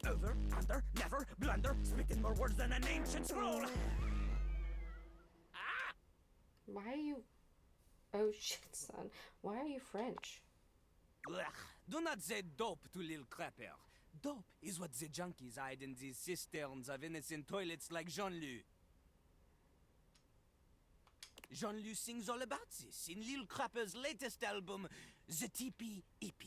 Over, under, never, blunder, spitting more words than an ancient scroll. Why are you... Oh shit, son. Why are you French? Blech. Do not say dope to Lil Crapper. Dope is what the junkies hide in these cisterns of innocent toilets like Jean-Luc. Jean-Luc sings all about this in Lil Crapper's latest album, The TP EP.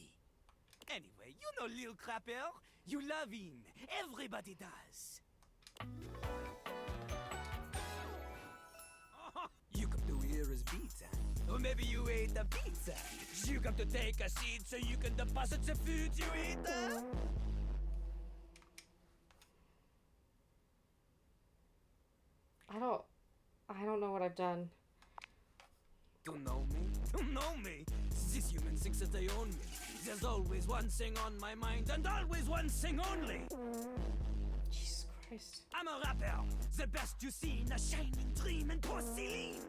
Anyway, you know Lil Crapper. You love him. Everybody does. You come to hear his beats, or maybe you ate a pizza. You come to take a seat so you can deposit the food you eat. I don't know what I've done. To know me? To know me? This human thinks that they own me. There's always one thing on my mind, and always one thing only. Jesus Christ. I'm a rapper, the best you seen, a shining dream in porcelain.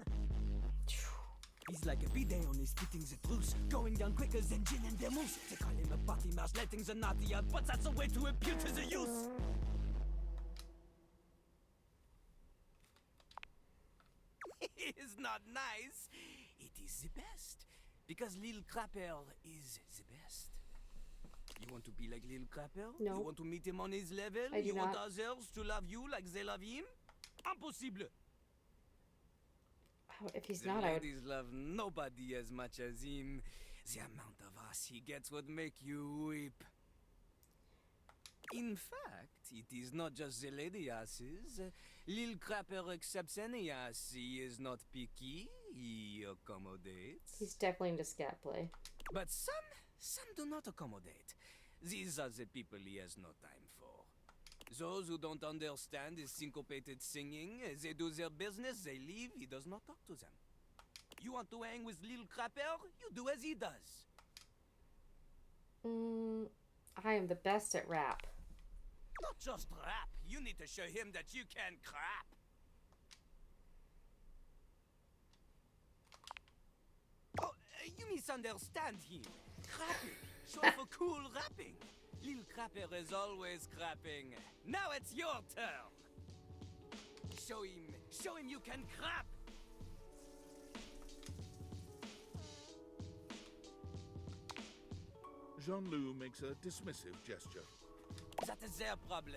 He's like a bidet, only spitting the truth, going down quicker than gin and vermouth. They call him a potty mouse, letting the naughty out, but that's a way to appeal to the youth. It is not nice. It is the best. Because Lil Crapper is the best. You want to be like Lil Crapper? No. You want to meet him on his level? I do you want not. others to love you like they love him? Impossible. If he's The not, I would... ladies love nobody as much as him. The amount of ass he gets would make you weep. In fact, it is not just the lady asses. Lil Crapper accepts any ass. He is not picky. He accommodates. He's definitely into scat play. But some do not accommodate. These are the people he has no time for. Those who don't understand his syncopated singing, they do their business, they leave, he does not talk to them. You want to hang with Lil Crapper? You do as he does. I am the best at rap. Not just rap, you need to show him that you can crap. Oh, you misunderstand him. Crapping, short for cool rapping. Little Crapper is always crapping. Now it's your turn. Show him you can crap. Jean-Loup makes a dismissive gesture. That is their problem.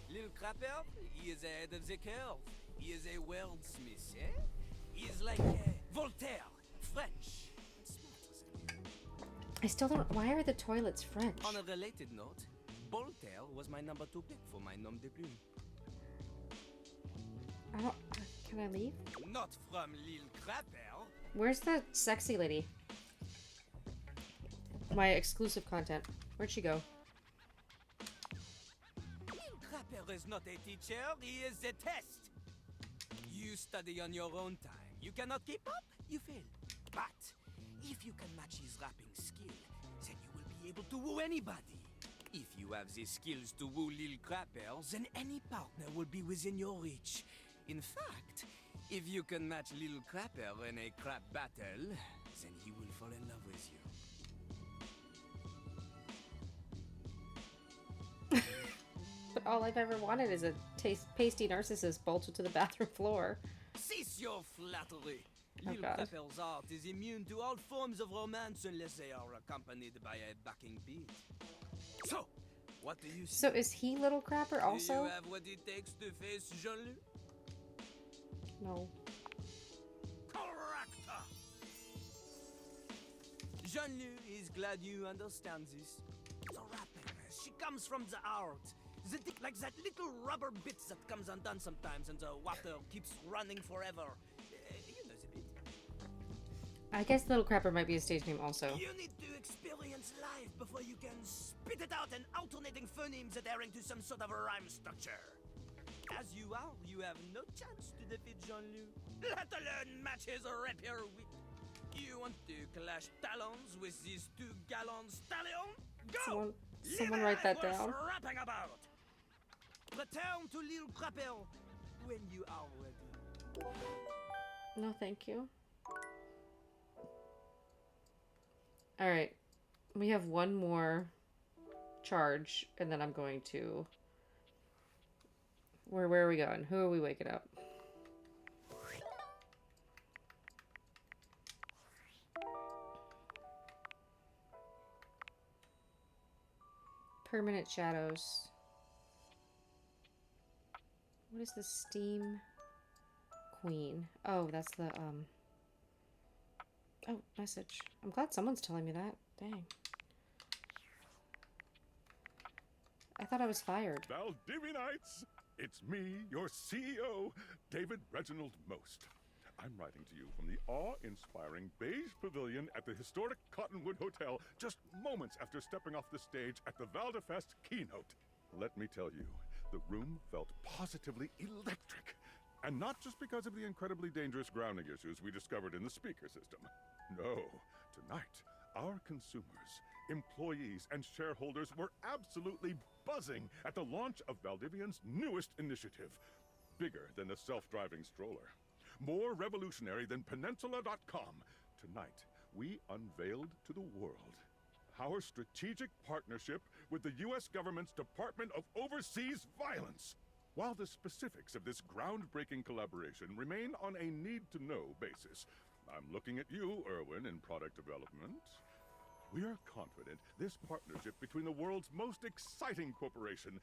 Little Crapper, he is ahead of the curve. He is a wordsmith, eh? He is like Voltaire, French. I still don't. Why are the toilets French? On a related note, Voltaire was my number 2 pick for my nom de plume. I don't. Can I leave? Not from Little Crapper. Where's the sexy lady? My exclusive content. Where'd she go? Little Crapper is not a teacher, he is a test. You study on your own time. You cannot keep up, you fail. But if you can match his rapping skill, then you will be able to woo anybody. If you have the skills to woo Little Crapper, then any partner will be within your reach. In fact, if you can match Little Crapper in a crap battle, then he will fall in love with you. But all I've ever wanted is a pasty narcissist bolted to the bathroom floor. Cease your flattery. Oh, Little God. Crapper's art is immune to all forms of romance unless they are accompanied by a backing beat. So, what do you see? So is he Little Crapper Do also? you have what it takes to face Jean-Luc? No. Correct! Jean-Luc is glad you understand this. The rapping, she comes from the art. Like that little rubber bit that comes undone sometimes and the water keeps running forever. You know the bit. I guess Little Crapper might be a stage name also. You need to experience life before you can spit it out in alternating phonemes adhering to some sort of a rhyme structure. As you are, you have no chance to defeat Jean-Luc, let alone match his rapier wit. You want to clash talons with these 2 gallon stallions? Go! Someone write that down. Rapping about. Return to Little Crapper when you are ready. No, thank you. Alright. We have one more charge, and then I'm going to... Where are we going? Who are we waking up? Permanent shadows. What is the Steam Queen? Oh, that's the, Oh, message. I'm glad someone's telling me that. Dang. I thought I was fired. Valdivianites! It's me, your CEO, David Reginald Most. I'm writing to you from the awe-inspiring beige pavilion at the historic Cottonwood Hotel just moments after stepping off the stage at the Valdefest keynote. Let me tell you, the room felt positively electric. And not just because of the incredibly dangerous grounding issues we discovered in the speaker system. No, tonight, our consumers, employees, and shareholders were absolutely buzzing at the launch of Valdivian's newest initiative. Bigger than the self-driving stroller. More revolutionary than Peninsula.com. Tonight, we unveiled to the world our strategic partnership with the U.S. government's Department of Overseas Violence. While the specifics of this groundbreaking collaboration remain on a need-to-know basis, I'm looking at you, Erwin, in product development. We are confident this partnership between the world's most exciting corporation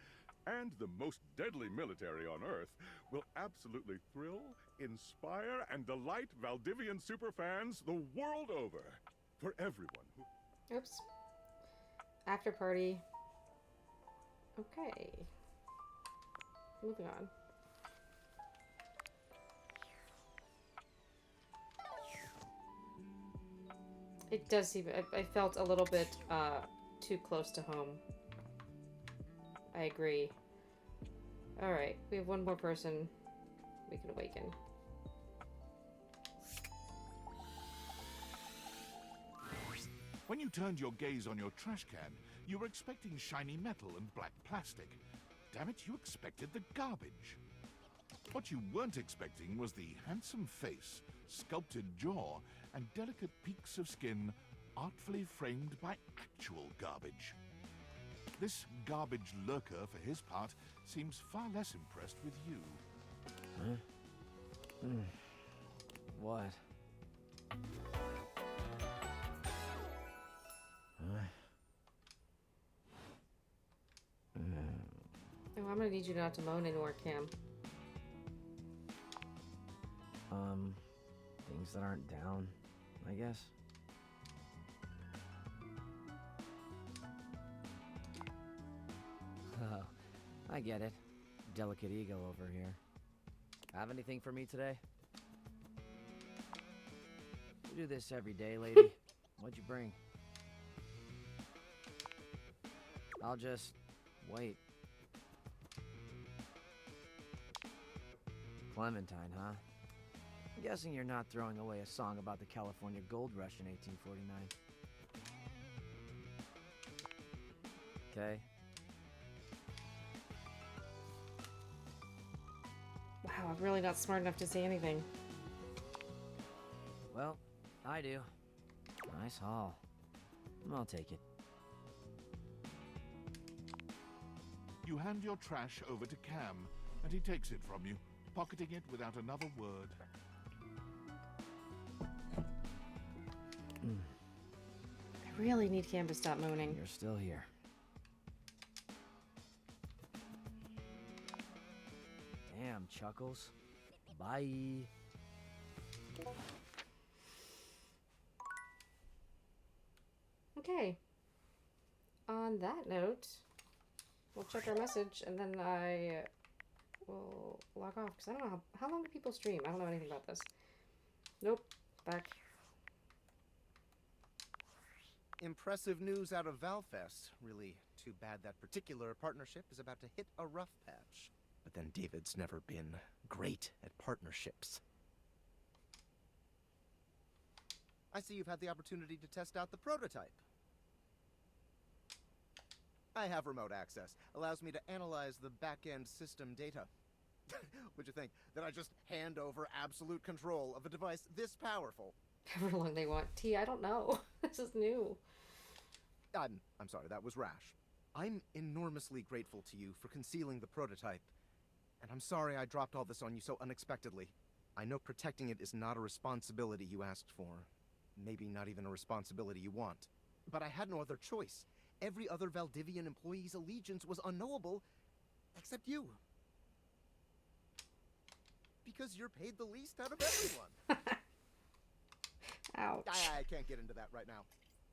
and the most deadly military on Earth will absolutely thrill, inspire, and delight Valdivian superfans the world over. For everyone who... Oops. After party. Okay. Moving on. It does seem... I felt a little bit too close to home. I agree. Alright, we have one more person we can awaken. When you turned your gaze on your trash can, you were expecting shiny metal and black plastic. Damn it, you expected the garbage. What you weren't expecting was the handsome face, sculpted jaw, and delicate peaks of skin artfully framed by actual garbage. This garbage lurker, for his part, seems far less impressed with you. Huh? What? Oh, I'm gonna need you not to moan anymore, Cam. Things that aren't down, I guess. Oh, I get it. Delicate ego over here. Have anything for me today? You do this every day, lady. What'd you bring? I'll just wait. Clementine, huh? I'm guessing you're not throwing away a song about the California Gold Rush in 1849. Okay. Wow, I'm really not smart enough to say anything. Well, I do. Nice haul. I'll take it. You hand your trash over to Cam, and he takes it from you, pocketing it without another word. I really need Cam to stop moaning. You're still here. Damn, Chuckles. Bye. Okay. On that note, we'll check our message and then I will log off because I don't know how long do people stream? I don't know anything about this. Nope. Back. Impressive news out of Valfest. Really too bad that particular partnership is about to hit a rough patch. But then David's never been great at partnerships. I see you've had the opportunity to test out the prototype. I have remote access. Allows me to analyze the back-end system data. What'd you think? That I just hand over absolute control of a device this powerful? However long they want. T, I don't know. This is new. I'm sorry, that was rash. I'm enormously grateful to you for concealing the prototype. And I'm sorry I dropped all this on you so unexpectedly. I know protecting it is not a responsibility you asked for. Maybe not even a responsibility you want. But I had no other choice. Every other Valdivian employee's allegiance was unknowable, except you. Because you're paid the least out of everyone. Ouch. I can't get into that right now.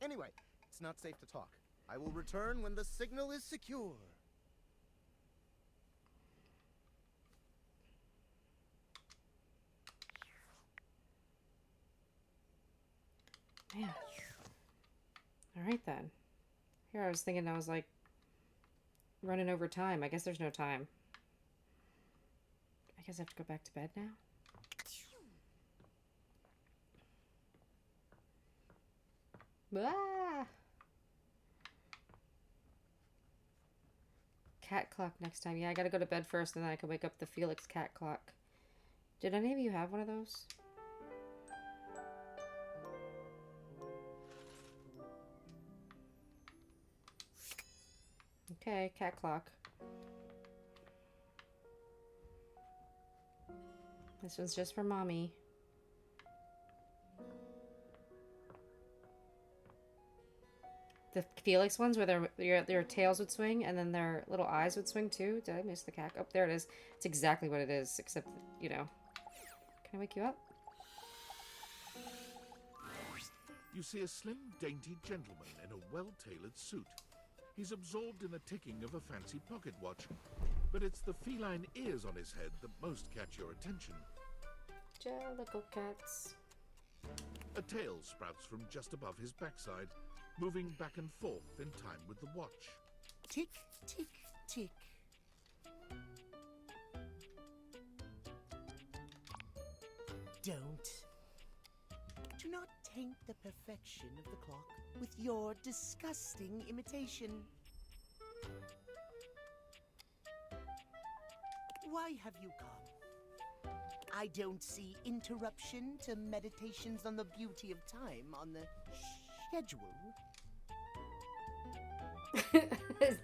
Anyway, it's not safe to talk. I will return when the signal is secure. Man. Alright then. Here I was thinking I was like running over time. I guess there's no time. I guess I have to go back to bed now. Ah! Cat clock next time. Yeah, I gotta go to bed first and then I can wake up the Felix cat clock. Did any of you have one of those? Okay, cat clock. This one's just for mommy. The Felix ones where their tails would swing and then their little eyes would swing too. Did I miss the cat? Oh, there it is. It's exactly what it is, except, you know. Can I wake you up? You see a slim, dainty gentleman in a well-tailored suit. He's absorbed in the ticking of a fancy pocket watch, but it's the feline ears on his head that most catch your attention. Jellicle cats. A tail sprouts from just above his backside, moving back and forth in time with the watch. Tick, tick, tick. Don't. Do not taint the perfection of the clock with your disgusting imitation. Why have you come? I don't see interruption to meditations on the beauty of time on the schedule.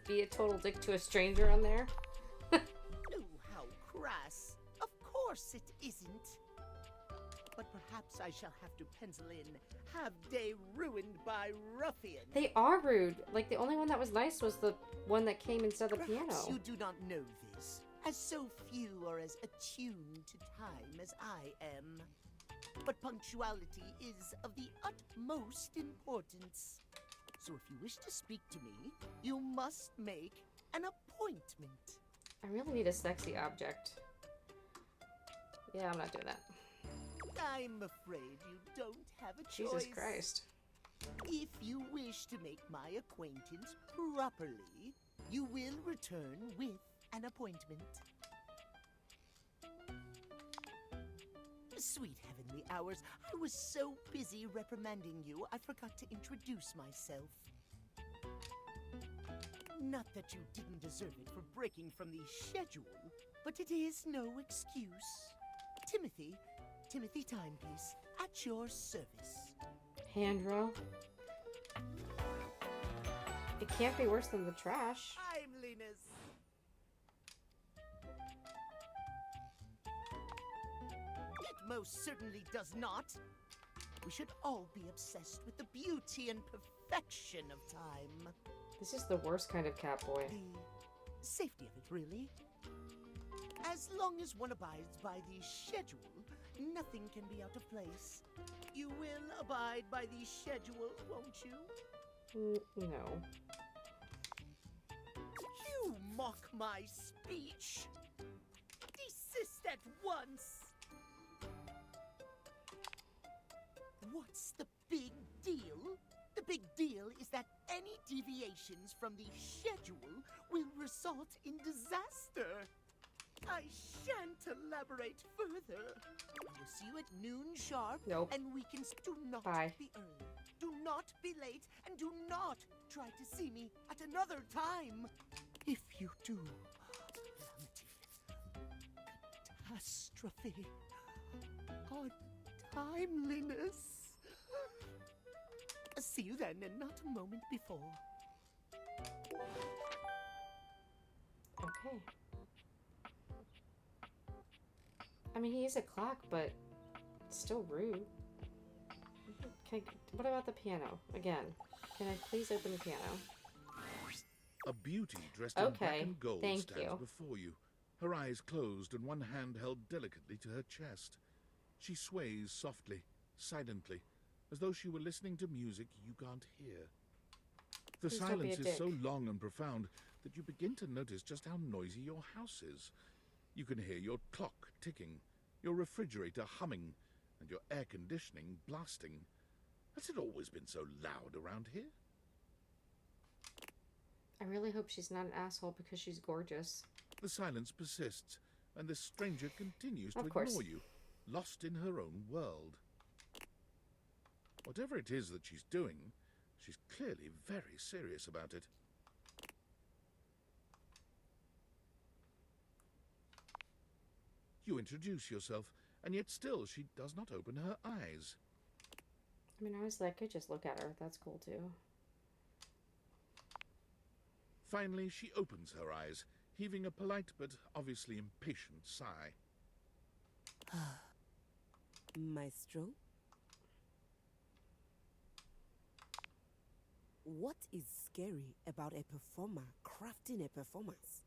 Be a total dick to a stranger on there. Oh, how crass. Of course it isn't. But perhaps I shall have to pencil in have day ruined by ruffians. They are rude. Like, the only one that was nice was the one that came instead of the piano. Perhaps you do not know this, as so few are as attuned to time as I am. But punctuality is of the utmost importance. So if you wish to speak to me, you must make an appointment. I really need a sexy object. Yeah, I'm not doing that. I'm afraid you don't have a choice. Jesus Christ. If you wish to make my acquaintance properly, you will return with an appointment. Sweet heavenly hours, I was so busy reprimanding you, I forgot to introduce myself. Not that you didn't deserve it for breaking from the schedule, but it is no excuse. Timothy Timepiece, at your service. Handroll. It can't be worse than the trash. Timeliness. It most certainly does not. We should all be obsessed with the beauty and perfection of time. This is the worst kind of cat boy. The safety of it, really. As long as one abides by the schedule, nothing can be out of place. You will abide by the schedule, won't you? No. You mock my speech. Desist at once. What's the big deal? The big deal is that any deviations from the schedule will result in disaster. I shan't elaborate further. I will see you at noon sharp. Nope. And we can do not Bye. be early. Do not be late, and do not try to see me at another time. If you do, calamity, catastrophe, untimeliness. See you then, and not a moment before. Okay. I mean, he is a clock, but it's still rude. What about the piano? Again, can I please open the piano? A beauty dressed in black and gold thank stands you. before you, her eyes closed and one hand held delicately to her chest. She sways softly, silently, as though she were listening to music you can't hear. The Please don't be a silence is so dick. long and profound that you begin to notice just how noisy your house is. You can hear your clock ticking, your refrigerator humming, and your air conditioning blasting. Has it always been so loud around here? I really hope she's not an asshole because she's gorgeous. The silence persists, and the stranger continues to Of course. ignore you, lost in her own world. Whatever it is that she's doing, she's clearly very serious about it. You introduce yourself, and yet still she does not open her eyes. I mean, honestly, I could just look at her. That's cool, too. Finally, she opens her eyes, heaving a polite but obviously impatient sigh. Maestro? What is scary about a performer crafting a performance?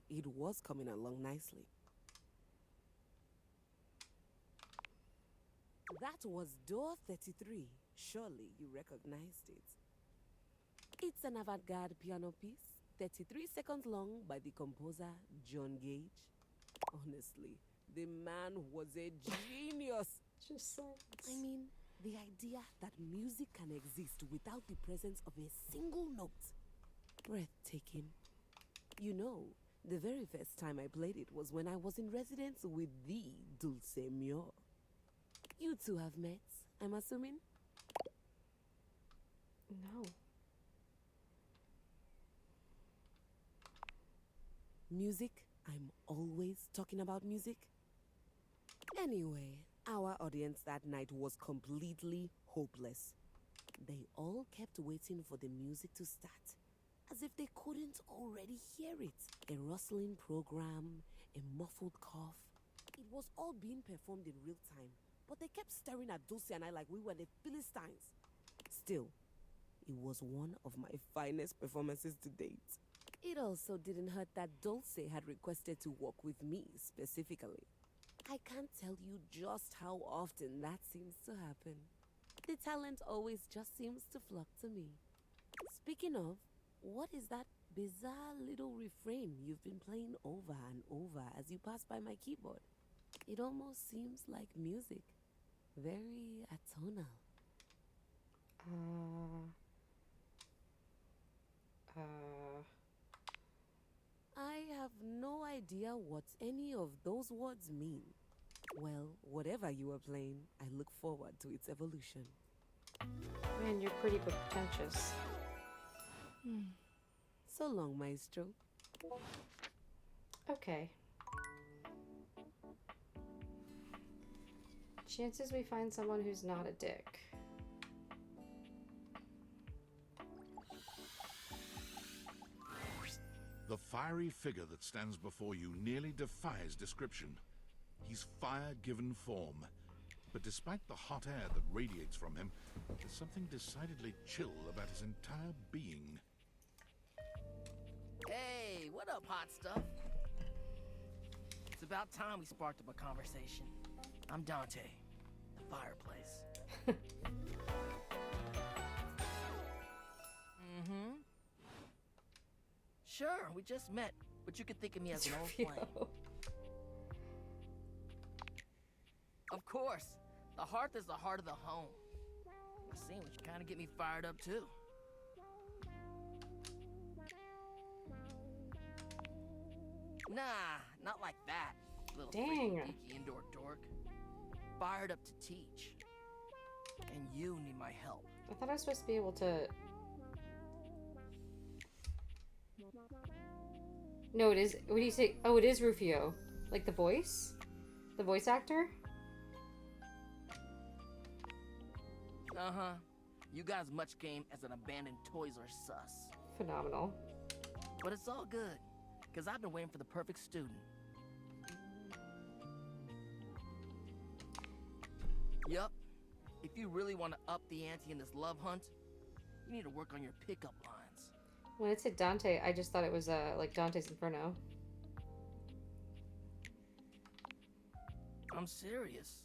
It was coming along nicely. That was door 33. Surely you recognized it. It's an avant-garde piano piece, 33 seconds long, by the composer John Gage. Honestly, the man was a genius. Just so. I mean, the idea that music can exist without the presence of a single note. Breathtaking. You know, the very first time I played it was when I was in residence with the Dulce Mior. You two have met, I'm assuming? No. Music? I'm always talking about music. Anyway, our audience that night was completely hopeless. They all kept waiting for the music to start, as if they couldn't already hear it. A rustling program, a muffled cough. It was all being performed in real time, but they kept staring at Dulce and I like we were the Philistines. Still, it was one of my finest performances to date. It also didn't hurt that Dulce had requested to work with me specifically. I can't tell you just how often that seems to happen. The talent always just seems to flock to me. Speaking of, what is that bizarre little refrain you've been playing over and over as you pass by my keyboard? It almost seems like music. Very atonal. I have no idea what any of those words mean. Well, whatever you are playing, I look forward to its evolution. Man, you're pretty pretentious. So long, Maestro. Okay. Chances we find someone who's not a dick. The fiery figure that stands before you nearly defies description. He's fire given form. But despite the hot air that radiates from him, there's something decidedly chill about his entire being. Hey, what up, hot stuff? It's about time we sparked up a conversation. I'm Dante, the fireplace. Sure, we just met, but you could think of me as an old flame. Of course, the hearth is the heart of the home. A scene which kind of get me fired up too. Nah, not like that. Little Dang. freaky indoor dork. Fired up to teach. And you need my help. I thought I was supposed to be able to... No, it is... What do you say? Oh, it is Rufio. Like the voice? The voice actor? Uh-huh. You got as much game as an abandoned Toys R Us. Phenomenal. But it's all good, because I've been waiting for the perfect student. Yup. If you really want to up the ante in this love hunt, you need to work on your pickup lines. When it said Dante, I just thought it was like Dante's Inferno. I'm serious.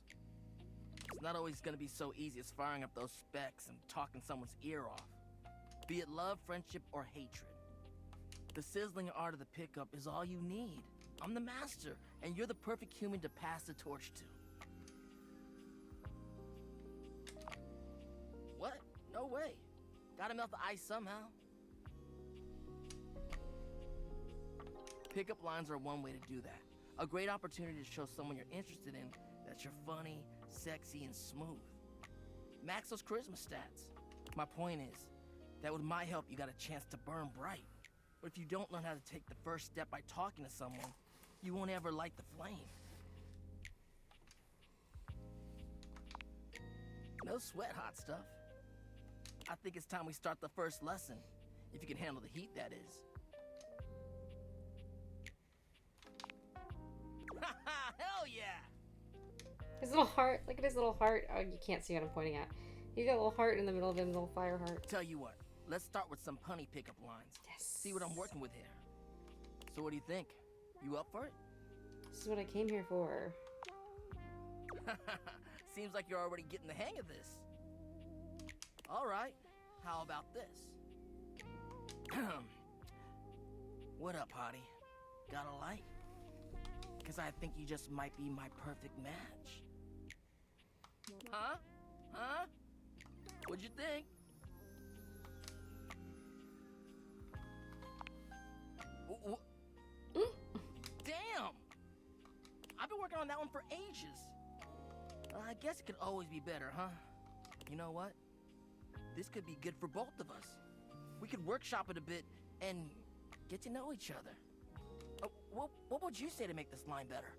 It's not always gonna be so easy as firing up those specs and talking someone's ear off. Be it love, friendship, or hatred. The sizzling art of the pickup is all you need. I'm the master, and you're the perfect human to pass the torch to. What? No way. Gotta melt the ice somehow. Pickup lines are one way to do that. A great opportunity to show someone you're interested in that you're funny, sexy, and smooth. Max those charisma stats. My point is, that with my help you got a chance to burn bright. But if you don't learn how to take the first step by talking to someone, you won't ever light the flame. No sweat, hot stuff. I think it's time we start the first lesson. If you can handle the heat, that is. Hell yeah! His little heart. Look at his little heart. Oh, you can't see what I'm pointing at. He's got a little heart in the middle of him, little fire heart. Tell you what, let's start with some punny pickup lines. Yes. See what I'm working with here. So what do you think? You up for it? This is what I came here for. Seems like you're already getting the hang of this. All right, how about this? What up, hottie? Got a light? Because I think you just might be my perfect match. Huh? Huh? What'd you think? Damn! I've been working on that one for ages. I guess it could always be better, huh? You know what? This could be good for both of us. We could workshop it a bit and get to know each other. What would you say to make this line better?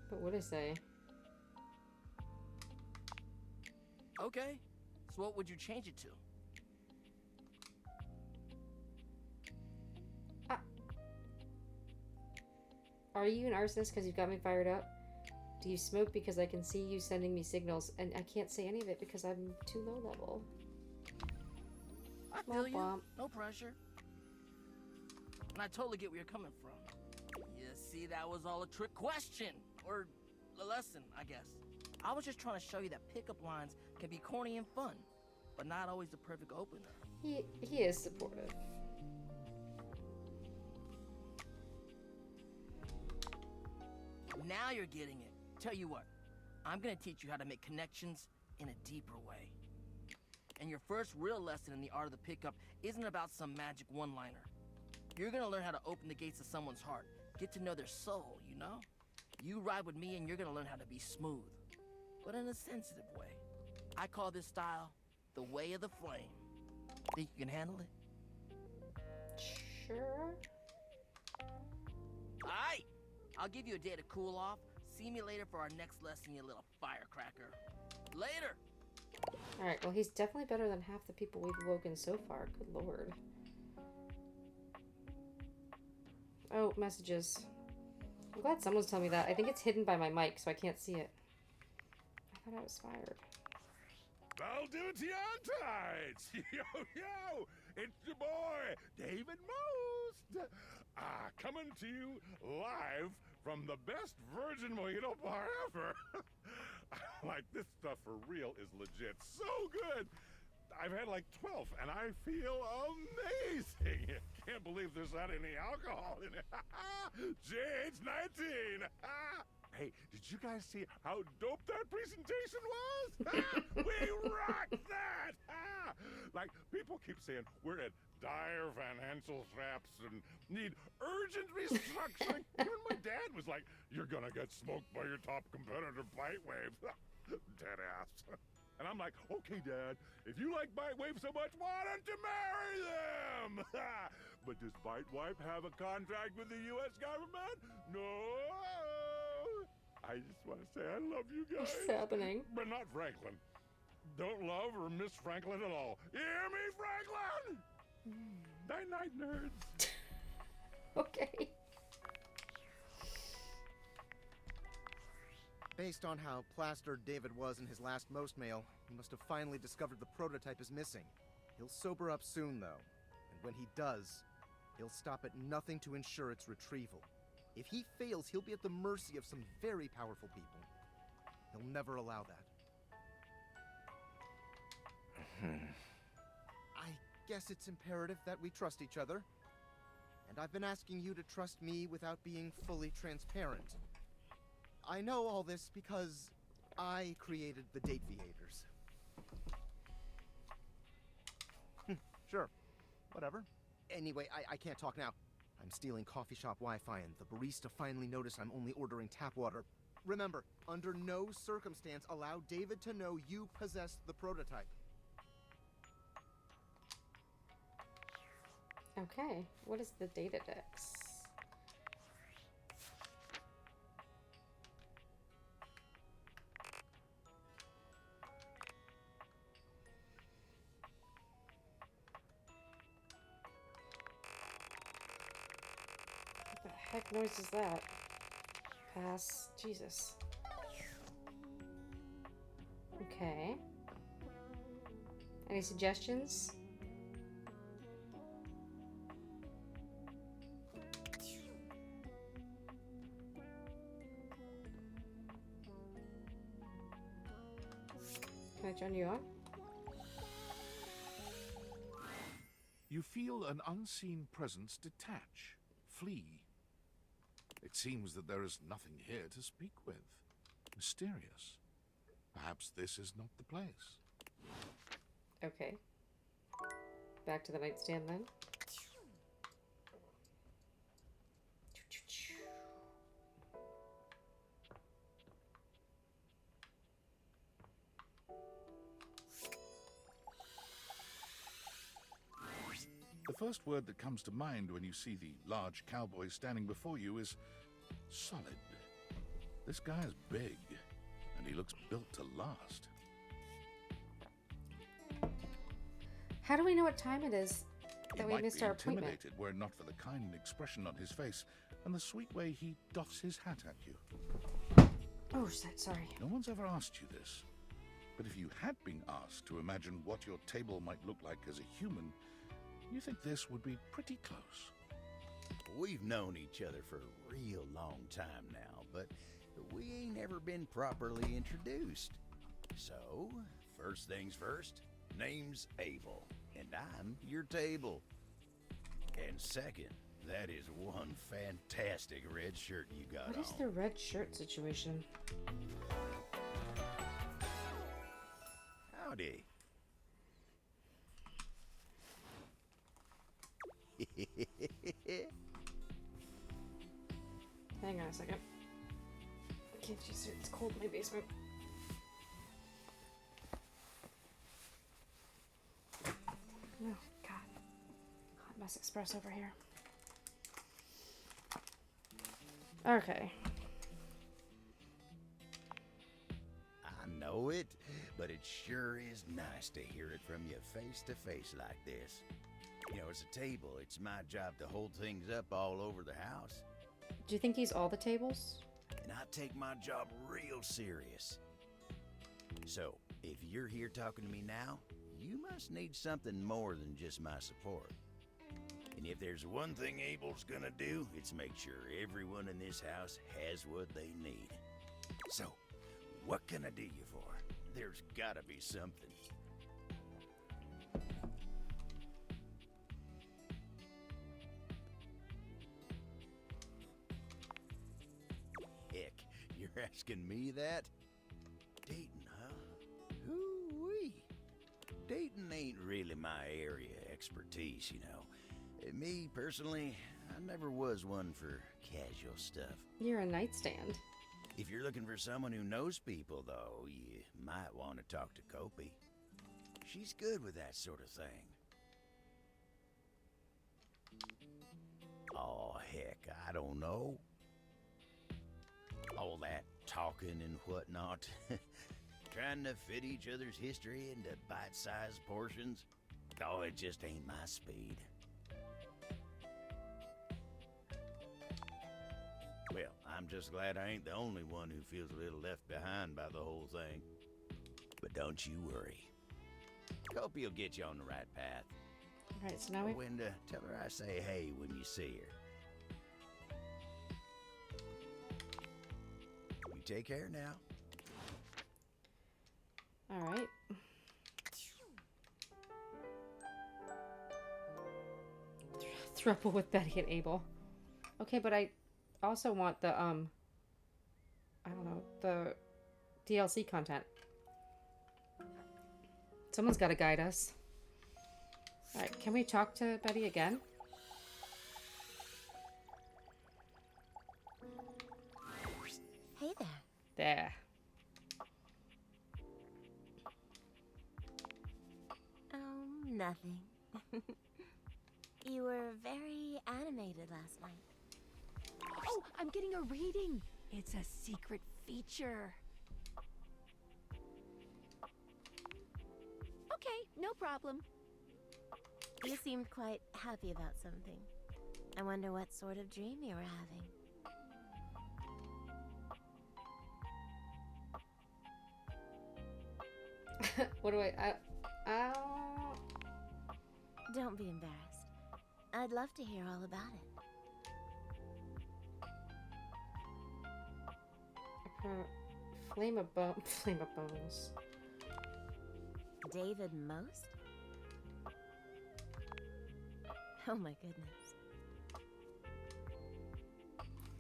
What would I say? Okay, so what would you change it to? Are you an arsonist because you've got me fired up? Do you smoke because I can see you sending me signals and I can't say any of it because I'm too low level? I feel you. No pressure. And I totally get where you're coming from. You see, that was all a trick question. Or a lesson, I guess. I was just trying to show you that pickup lines can be corny and fun, but not always the perfect opener. He is supportive. Now you're getting it. Tell you what, I'm gonna teach you how to make connections in a deeper way. And your first real lesson in the art of the pickup isn't about some magic one-liner. You're gonna learn how to open the gates of someone's heart, get to know their soul, you know? You ride with me and you're gonna learn how to be smooth, but in a sensitive way. I call this style the way of the flame. Think you can handle it? Sure. Alright, I'll give you a day to cool off. See me later for our next lesson, you little firecracker. Later! Alright, well he's definitely better than half the people we've woken so far. Good lord. Oh, messages. I'm glad someone's telling me that. I think it's hidden by my mic, so I can't see it. I thought I was fired. Valdutianites! Yo, yo! It's your boy, David Most! Coming to you live from the best virgin mojito bar ever. Like, this stuff for real is legit so good. I've had like 12, and I feel amazing. Can't believe there's not any alcohol in it. JH19. Hey, did you guys see how dope that presentation was? We rocked that! Like, people keep saying we're at dire financial straps and need urgent restructuring. Even my dad was like, you're gonna get smoked by your top competitor, Bitewave. Dead ass. And I'm like, okay, Dad, if you like Bitewave so much, why don't you marry them? But does Bitewave have a contract with the U.S. government? No. I just want to say I love you guys. What's happening? But not Franklin. Don't love or miss Franklin at all. You hear me, Franklin? Night-night, nerds. Okay. Based on how plastered David was in his last most mail, he must have finally discovered the prototype is missing. He'll sober up soon, though. And when he does, he'll stop at nothing to ensure its retrieval. If he fails, he'll be at the mercy of some very powerful people. He'll never allow that. I guess it's imperative that we trust each other. And I've been asking you to trust me without being fully transparent. I know all this because I created the Date Viators. Sure. Whatever. Anyway, I can't talk now. I'm stealing coffee shop Wi-Fi and the barista finally noticed I'm only ordering tap water. Remember, under no circumstance allow David to know you possess the prototype. Okay, what is the data dex? What the heck noise is that? Pass. Jesus. Okay. Any suggestions? Can I turn you on? You feel an unseen presence detach, flee. It seems that there is nothing here to speak with. Mysterious. Perhaps this is not the place. Okay. Back to the nightstand then. The first word that comes to mind when you see the large cowboy standing before you is solid. This guy is big, and he looks built to last. How do we know what time it is that we He might missed be our appointment? intimidated were it not for the kind expression on his face, and the sweet way he doffs his hat at you. Oh, sorry. No one's ever asked you this, but if you had been asked to imagine what your table might look like as a human, you think this would be pretty close. We've known each other for a real long time now, but we ain't ever been properly introduced. So, first things first, name's Abel, and I'm your table. And second, that is one fantastic red shirt you got on. What is the red shirt situation? Howdy. Hang on a second. Can't you see it's cold in my basement? Oh, God. Hot mess express over here. Okay. I know it, but it sure is nice to hear it from you face to face like this. You know, as a table, it's my job to hold things up all over the house. Do you think he's all the tables? And I take my job real serious. So, if you're here talking to me now, you must need something more than just my support. And if there's one thing Abel's gonna do, it's make sure everyone in this house has what they need. So, what can I do you for? There's gotta be something. Heck, you're asking me that? Dating, huh? Hoo-wee. Dating ain't really my area of expertise, you know. Me, personally, I never was one for casual stuff. You're a nightstand. If you're looking for someone who knows people, though, you might want to talk to Kopi. She's good with that sort of thing. Oh, heck, I don't know. All that talking and whatnot. Trying to fit each other's history into bite-sized portions. Oh, it just ain't my speed. Well, I'm just glad I ain't the only one who feels a little left behind by the whole thing. But don't you worry. Kopi will get you on the right path. Alright, so now we... And tell her I say hey when you see her. You take care now. Alright. Throuple with Betty and Abel. Okay, but I also want the, I don't know, the DLC content. Someone's got to guide us. Alright, can we talk to Betty again? Hey there. There. Oh, nothing. You were very animated last night. Oh, I'm getting a reading. It's a secret feature. Okay, no problem. You seemed quite happy about something. I wonder what sort of dream you were having. What do I Don't be embarrassed. I'd love to hear all about it. Flame of bones. David Most? Oh my goodness.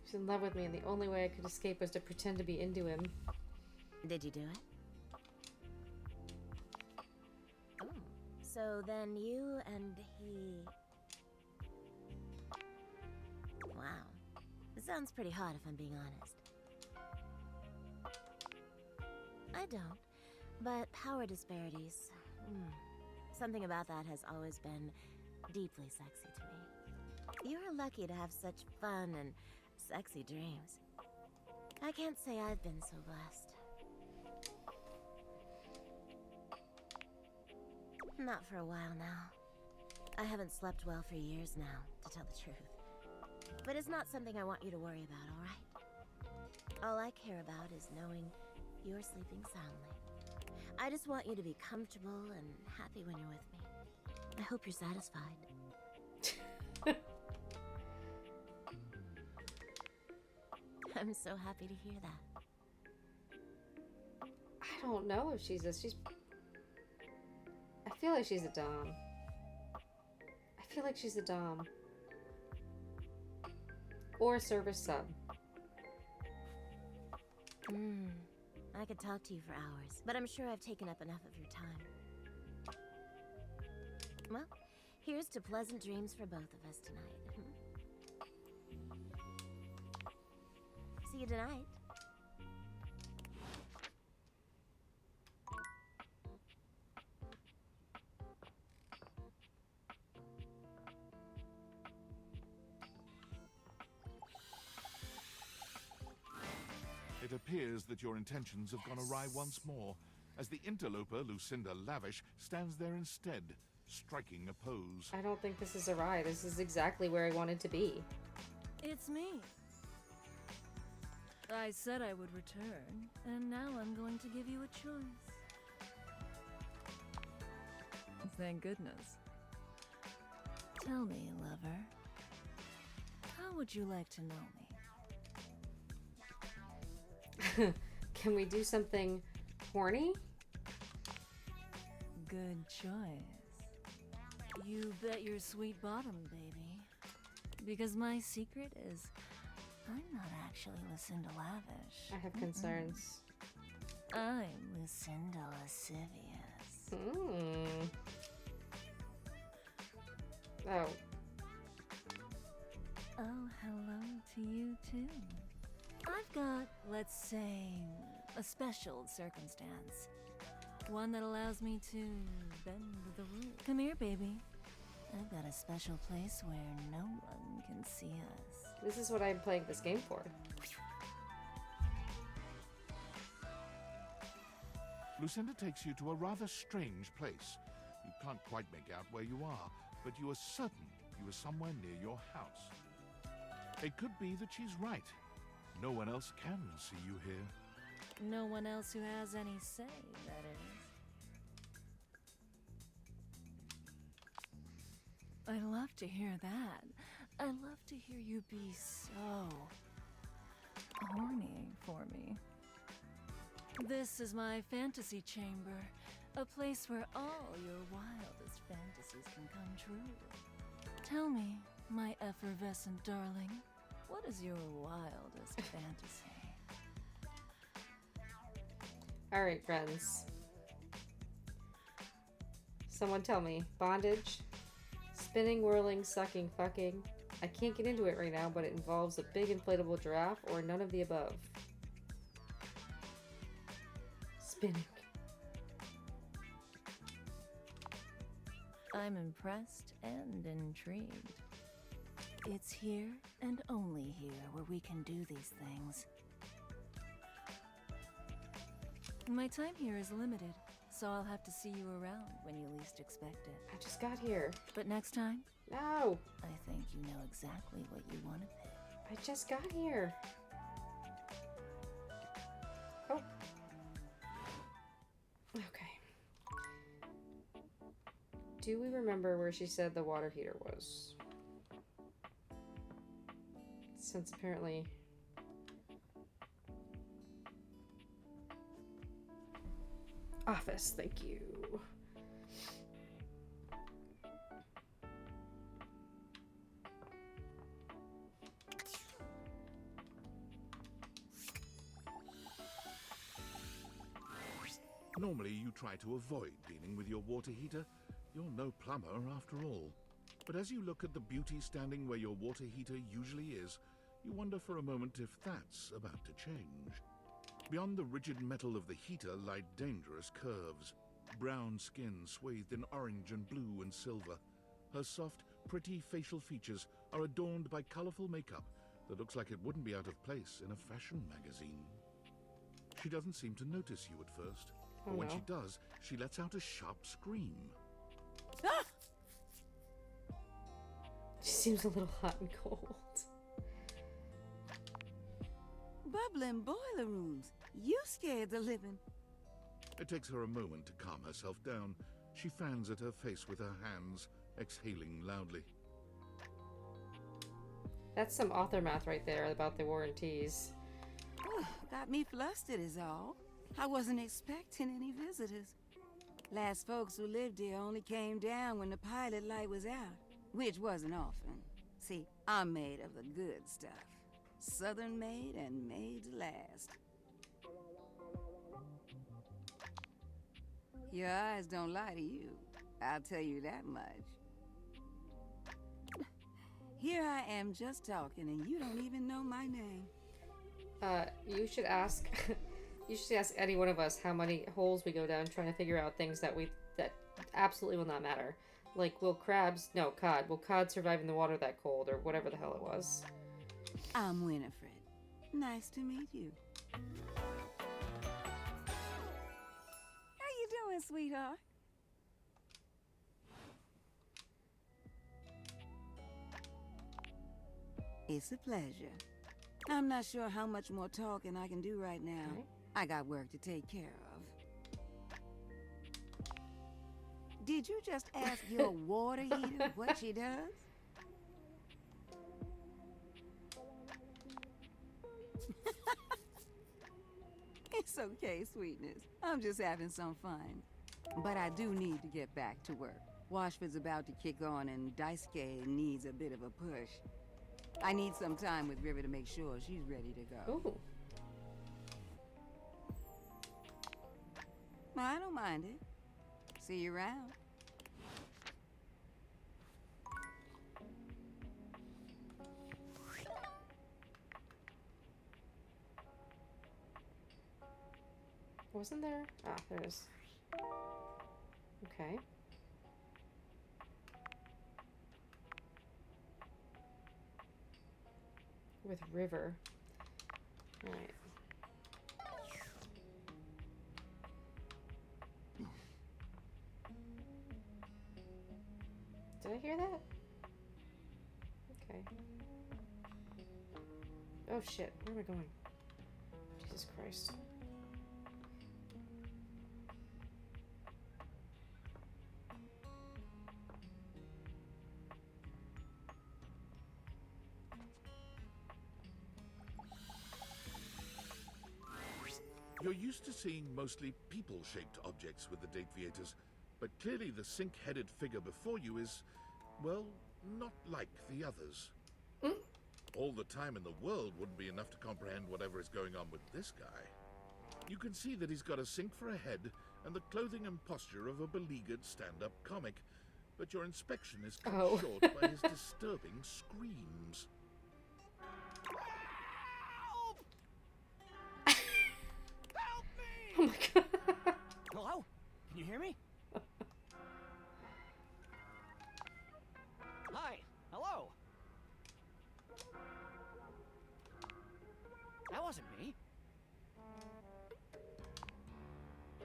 He's in love with me, and the only way I could escape was to pretend to be into him. Did you do it? Oh, so then you and he... Wow. It sounds pretty hot if I'm being honest. I don't, but power disparities... something about that has always been deeply sexy to me. You're lucky to have such fun and sexy dreams. I can't say I've been so blessed. Not for a while now. I haven't slept well for years now, to tell the truth. But it's not something I want you to worry about, alright? All I care about is knowing you're sleeping soundly. I just want you to be comfortable and happy when you're with me. I hope you're satisfied. I'm so happy to hear that. I don't know if she's I feel like she's a dom. I feel like she's a dom. Or a service sub. I could talk to you for hours, but I'm sure I've taken up enough of your time. Well, here's to pleasant dreams for both of us tonight. See you tonight. It appears that your intentions have gone awry once more, as the interloper, Lucinda Lavish, stands there instead, striking a pose. I don't think this is awry. This is exactly where I wanted to be. It's me. I said I would return, and now I'm going to give you a choice. Thank goodness. Tell me, lover, how would you like to know me? Can we do something horny? Good choice. You bet your sweet bottom, baby. Because my secret is I'm not actually Lucinda Lavish. I have concerns. I'm Lucinda Lascivious. Oh. Oh, hello to you too. I've got, let's say, a special circumstance. One that allows me to bend the rules. Come here, baby. I've got a special place where no one can see us. This is what I'm playing this game for. Lucinda takes you to a rather strange place. You can't quite make out where you are, but you are certain you are somewhere near your house. It could be that she's right. No one else can see you here. No one else who has any say, that is. I love to hear that. I love to hear you be so horny for me. This is my fantasy chamber, a place where all your wildest fantasies can come true. Tell me, my effervescent darling, what is your wildest fantasy? Alright, friends. Someone tell me. Bondage? Spinning, whirling, sucking, fucking. I can't get into it right now, but it involves a big inflatable giraffe or none of the above. Spinning. I'm impressed and intrigued. It's here and only here where we can do these things. My time here is limited, so I'll have to see you around when you least expect it. I just got here. But next time? No! I think you know exactly what you want to pick. I just got here. Oh. Okay. Do we remember where she said the water heater was? Since apparently... Office, thank you. Normally you try to avoid dealing with your water heater. You're no plumber after all. But as you look at the beauty standing where your water heater usually is, you wonder for a moment if that's about to change. Beyond the rigid metal of the heater lie dangerous curves. Brown skin swathed in orange and blue and silver. Her soft, pretty facial features are adorned by colorful makeup that looks like it wouldn't be out of place in a fashion magazine. She doesn't seem to notice you at first, but when she does, she lets out a sharp scream. Ah! She seems a little hot and cold. Bubbling boiler rooms. You scared the living. It takes her a moment to calm herself down. She fans at her face with her hands, exhaling loudly. That's some author math right there about the warranties. Got me flustered is all. I wasn't expecting any visitors. Last folks who lived here only came down when the pilot light was out, which wasn't often. See, I'm made of the good stuff. Southern made and made to last. Your eyes don't lie to you. I'll tell you that much. Here I am just talking and you don't even know my name. You should ask you should ask any one of us how many holes we go down trying to figure out things that absolutely will not matter. Like, will cod survive in the water that cold, or whatever the hell it was. I'm Winifred. Nice to meet you. How you doing, sweetheart? It's a pleasure. I'm not sure how much more talking I can do right now. Okay. I got work to take care of. Did you just ask your water heater what she does? It's okay, sweetness. I'm just having some fun. But I do need to get back to work. Washford's about to kick on and Daisuke needs a bit of a push. I need some time with River to make sure she's ready to go. Ooh. I don't mind it. See you around. Wasn't there? Ah, there it is. Okay. With River. Alright. Did I hear that? Okay. Oh shit, where am I going? Jesus Christ. You're used to seeing mostly people-shaped objects with the date viators, but clearly the sink-headed figure before you is, well, not like the others. All the time in the world wouldn't be enough to comprehend whatever is going on with this guy. You can see that he's got a sink for a head and the clothing and posture of a beleaguered stand-up comic, but your inspection is cut short by his disturbing screams. Oh my god. Hello? Can you hear me? Hi. Hello. That wasn't me.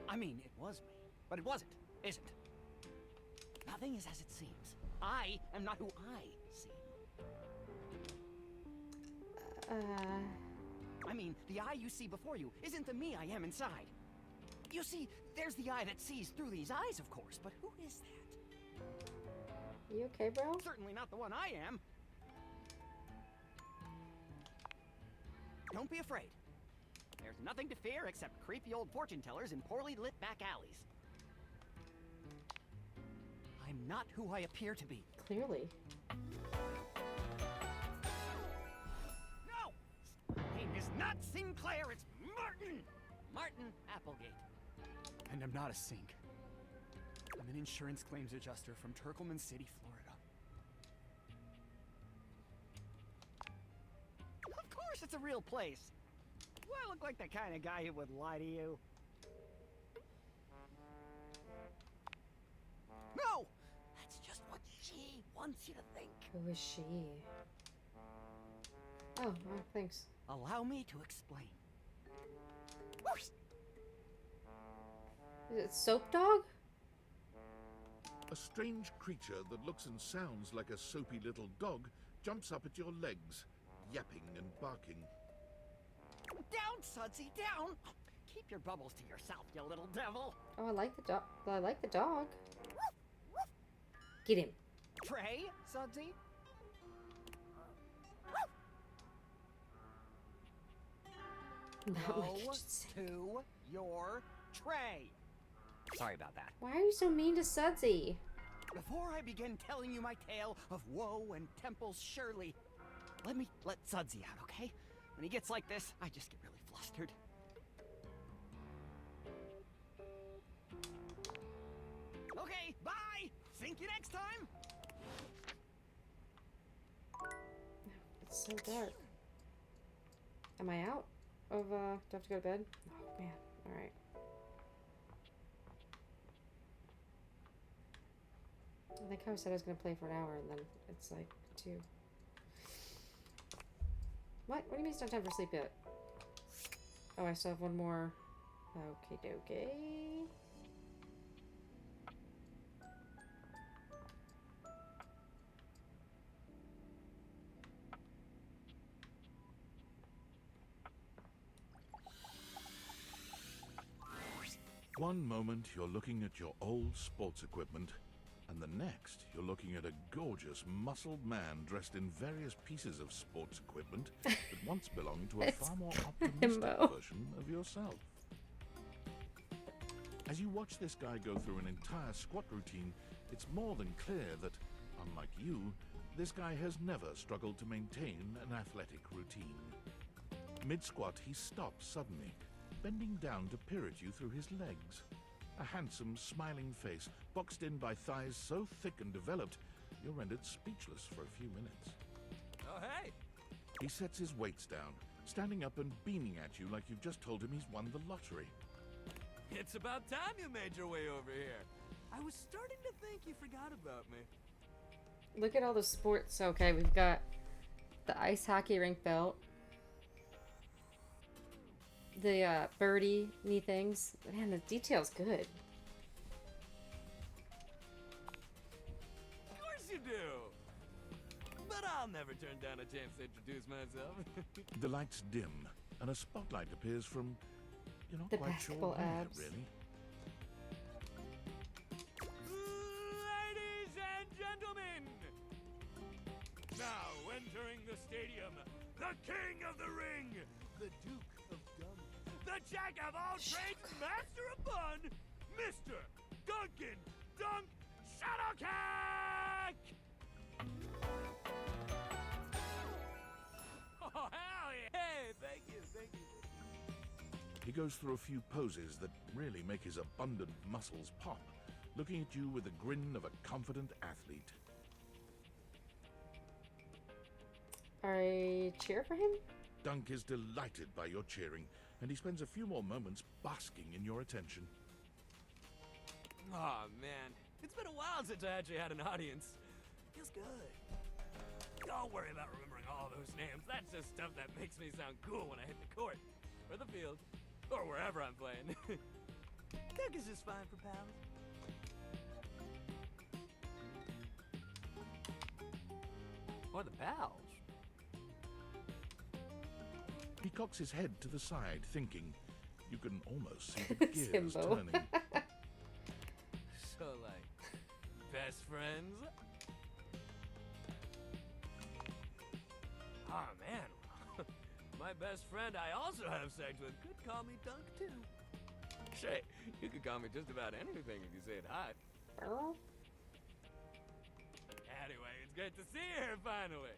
I mean, it was me, but it wasn't, isn't. Nothing is as it seems. I am not who I seem. I mean, the eye you see before you isn't the me I am inside. You see, there's the eye that sees through these eyes, of course, but who is that? You okay, bro? Certainly not the one I am. Don't be afraid. There's nothing to fear except creepy old fortune tellers in poorly lit back alleys. I'm not who I appear to be. Clearly. No! My name is not Sinclair, it's Martin! Martin Applegate. And I'm not a sink. I'm an insurance claims adjuster from Turkleman City, Florida. Of course it's a real place. Do I look like the kind of guy who would lie to you? No! That's just what she wants you to think. Who is she? Oh, thanks. Allow me to explain. Is it Soap Dog? A strange creature that looks and sounds like a soapy little dog jumps up at your legs, yapping and barking. Sudsy, down! Keep your bubbles to yourself, you little devil. Oh, I like the dog. I like the dog. Get him. Trey, Sudsy? Not Go like you just to your tray. Sorry about that. Why are you so mean to Sudsy? Before I begin telling you my tale of woe and Temple's Shirley, let me let Sudsy out, okay? When he gets like this, I just get really flustered. Okay, bye! Think you next time! It's so dark. Am I out of, do I have to go to bed? Oh, man. Alright. I think I said I was going to play for an hour, and then it's like 2. What? What do you mean it's not time for sleep yet? Oh, I still have one more. Okay, dokie. One moment you're looking at your old sports equipment, and the next you're looking at a gorgeous, muscled man dressed in various pieces of sports equipment that once belonged to a far more optimistic version of yourself. As you watch this guy go through an entire squat routine, it's more than clear that, unlike you, this guy has never struggled to maintain an athletic routine. Mid-squat, he stops suddenly, bending down to peer at you through his legs. A handsome, smiling face, boxed in by thighs so thick and developed, you're rendered speechless for a few minutes. Oh, hey! He sets his weights down, standing up and beaming at you like you've just told him he's won the lottery. It's about time you made your way over here. I was starting to think you forgot about me. Look at all the sports. Okay, we've got the ice hockey rink belt. The birdie knee things. Man, the detail's good. Of course you do! But I'll never turn down a chance to introduce myself. The lights dim, and a spotlight appears from, you're not The quite sure basketball where, abs. really. Ladies and gentlemen! Now entering the stadium, the king of the ring, the Duke of Dunk, the jack of all trades, master of fun, Mr. Duncan Dunk Shuttlecock! Oh, hell yeah! Hey, thank you. He goes through a few poses that really make his abundant muscles pop, looking at you with the grin of a confident athlete. I cheer for him? Dunk is delighted by your cheering, and he spends a few more moments basking in your attention. Aw, man. It's been a while since I actually had an audience. Feels good. Don't worry about remembering all those names. That's just stuff that makes me sound cool when I hit the court, or the field, or wherever I'm playing. Dunk is just fine for pals. Or the pals. He cocks his head to the side, thinking. You can almost see the gears Simbo. turning. So, like, best friends? Oh, man. My best friend I also have sex with could call me Dunk, too. Shay, you could call me just about anything if you say it hot. Anyway, it's great to see you here finally.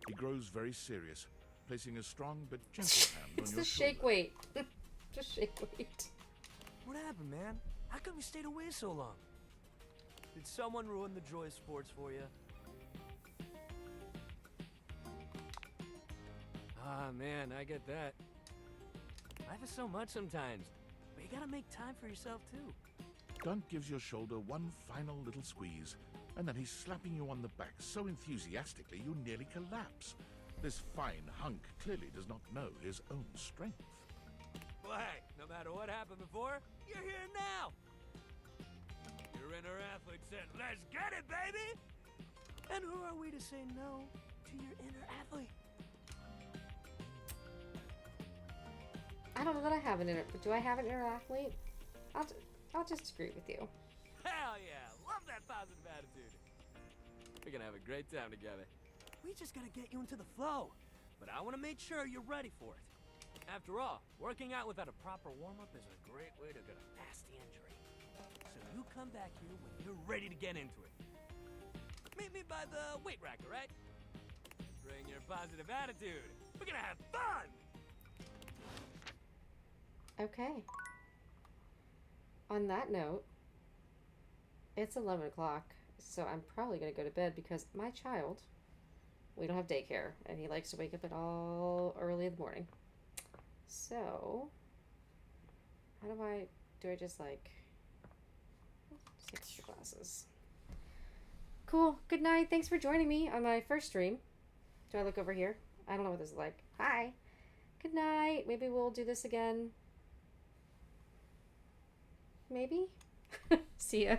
He grows very serious, placing a strong but gentle hand on It's your the shoulder. shake weight. Just shake weight. What happened, man? How come you stayed away so long? Did someone ruin the joy of sports for you? Ah, man, I get that. Life is so much sometimes, but you gotta make time for yourself, too. Dunk gives your shoulder one final little squeeze, and then he's slapping you on the back so enthusiastically you nearly collapse. This fine hunk clearly does not know his own strength. Well, hey, no matter what happened before, you're here now. Your inner athlete said, "Let's get it, baby!" And who are we to say no to your inner athlete? I don't know that I have an inner... Do I have an inner athlete? I'll just agree with you. Hell yeah! Love that positive attitude. We're gonna have a great time together. We just gotta get you into the flow. But I want to make sure you're ready for it. After all, working out without a proper warm-up is a great way to get a nasty injury. So you come back here when you're ready to get into it. Meet me by the weight rack, all right? Bring your positive attitude. We're gonna have fun! Okay. On that note, it's 11 o'clock, so I'm probably going to go to bed because my child, we don't have daycare, and he likes to wake up at all early in the morning. So, how do I just like, 6 glasses. Cool. Good night. Thanks for joining me on my first stream. Do I look over here? I don't know what this is like. Hi. Good night. Maybe we'll do this again. Maybe? See ya.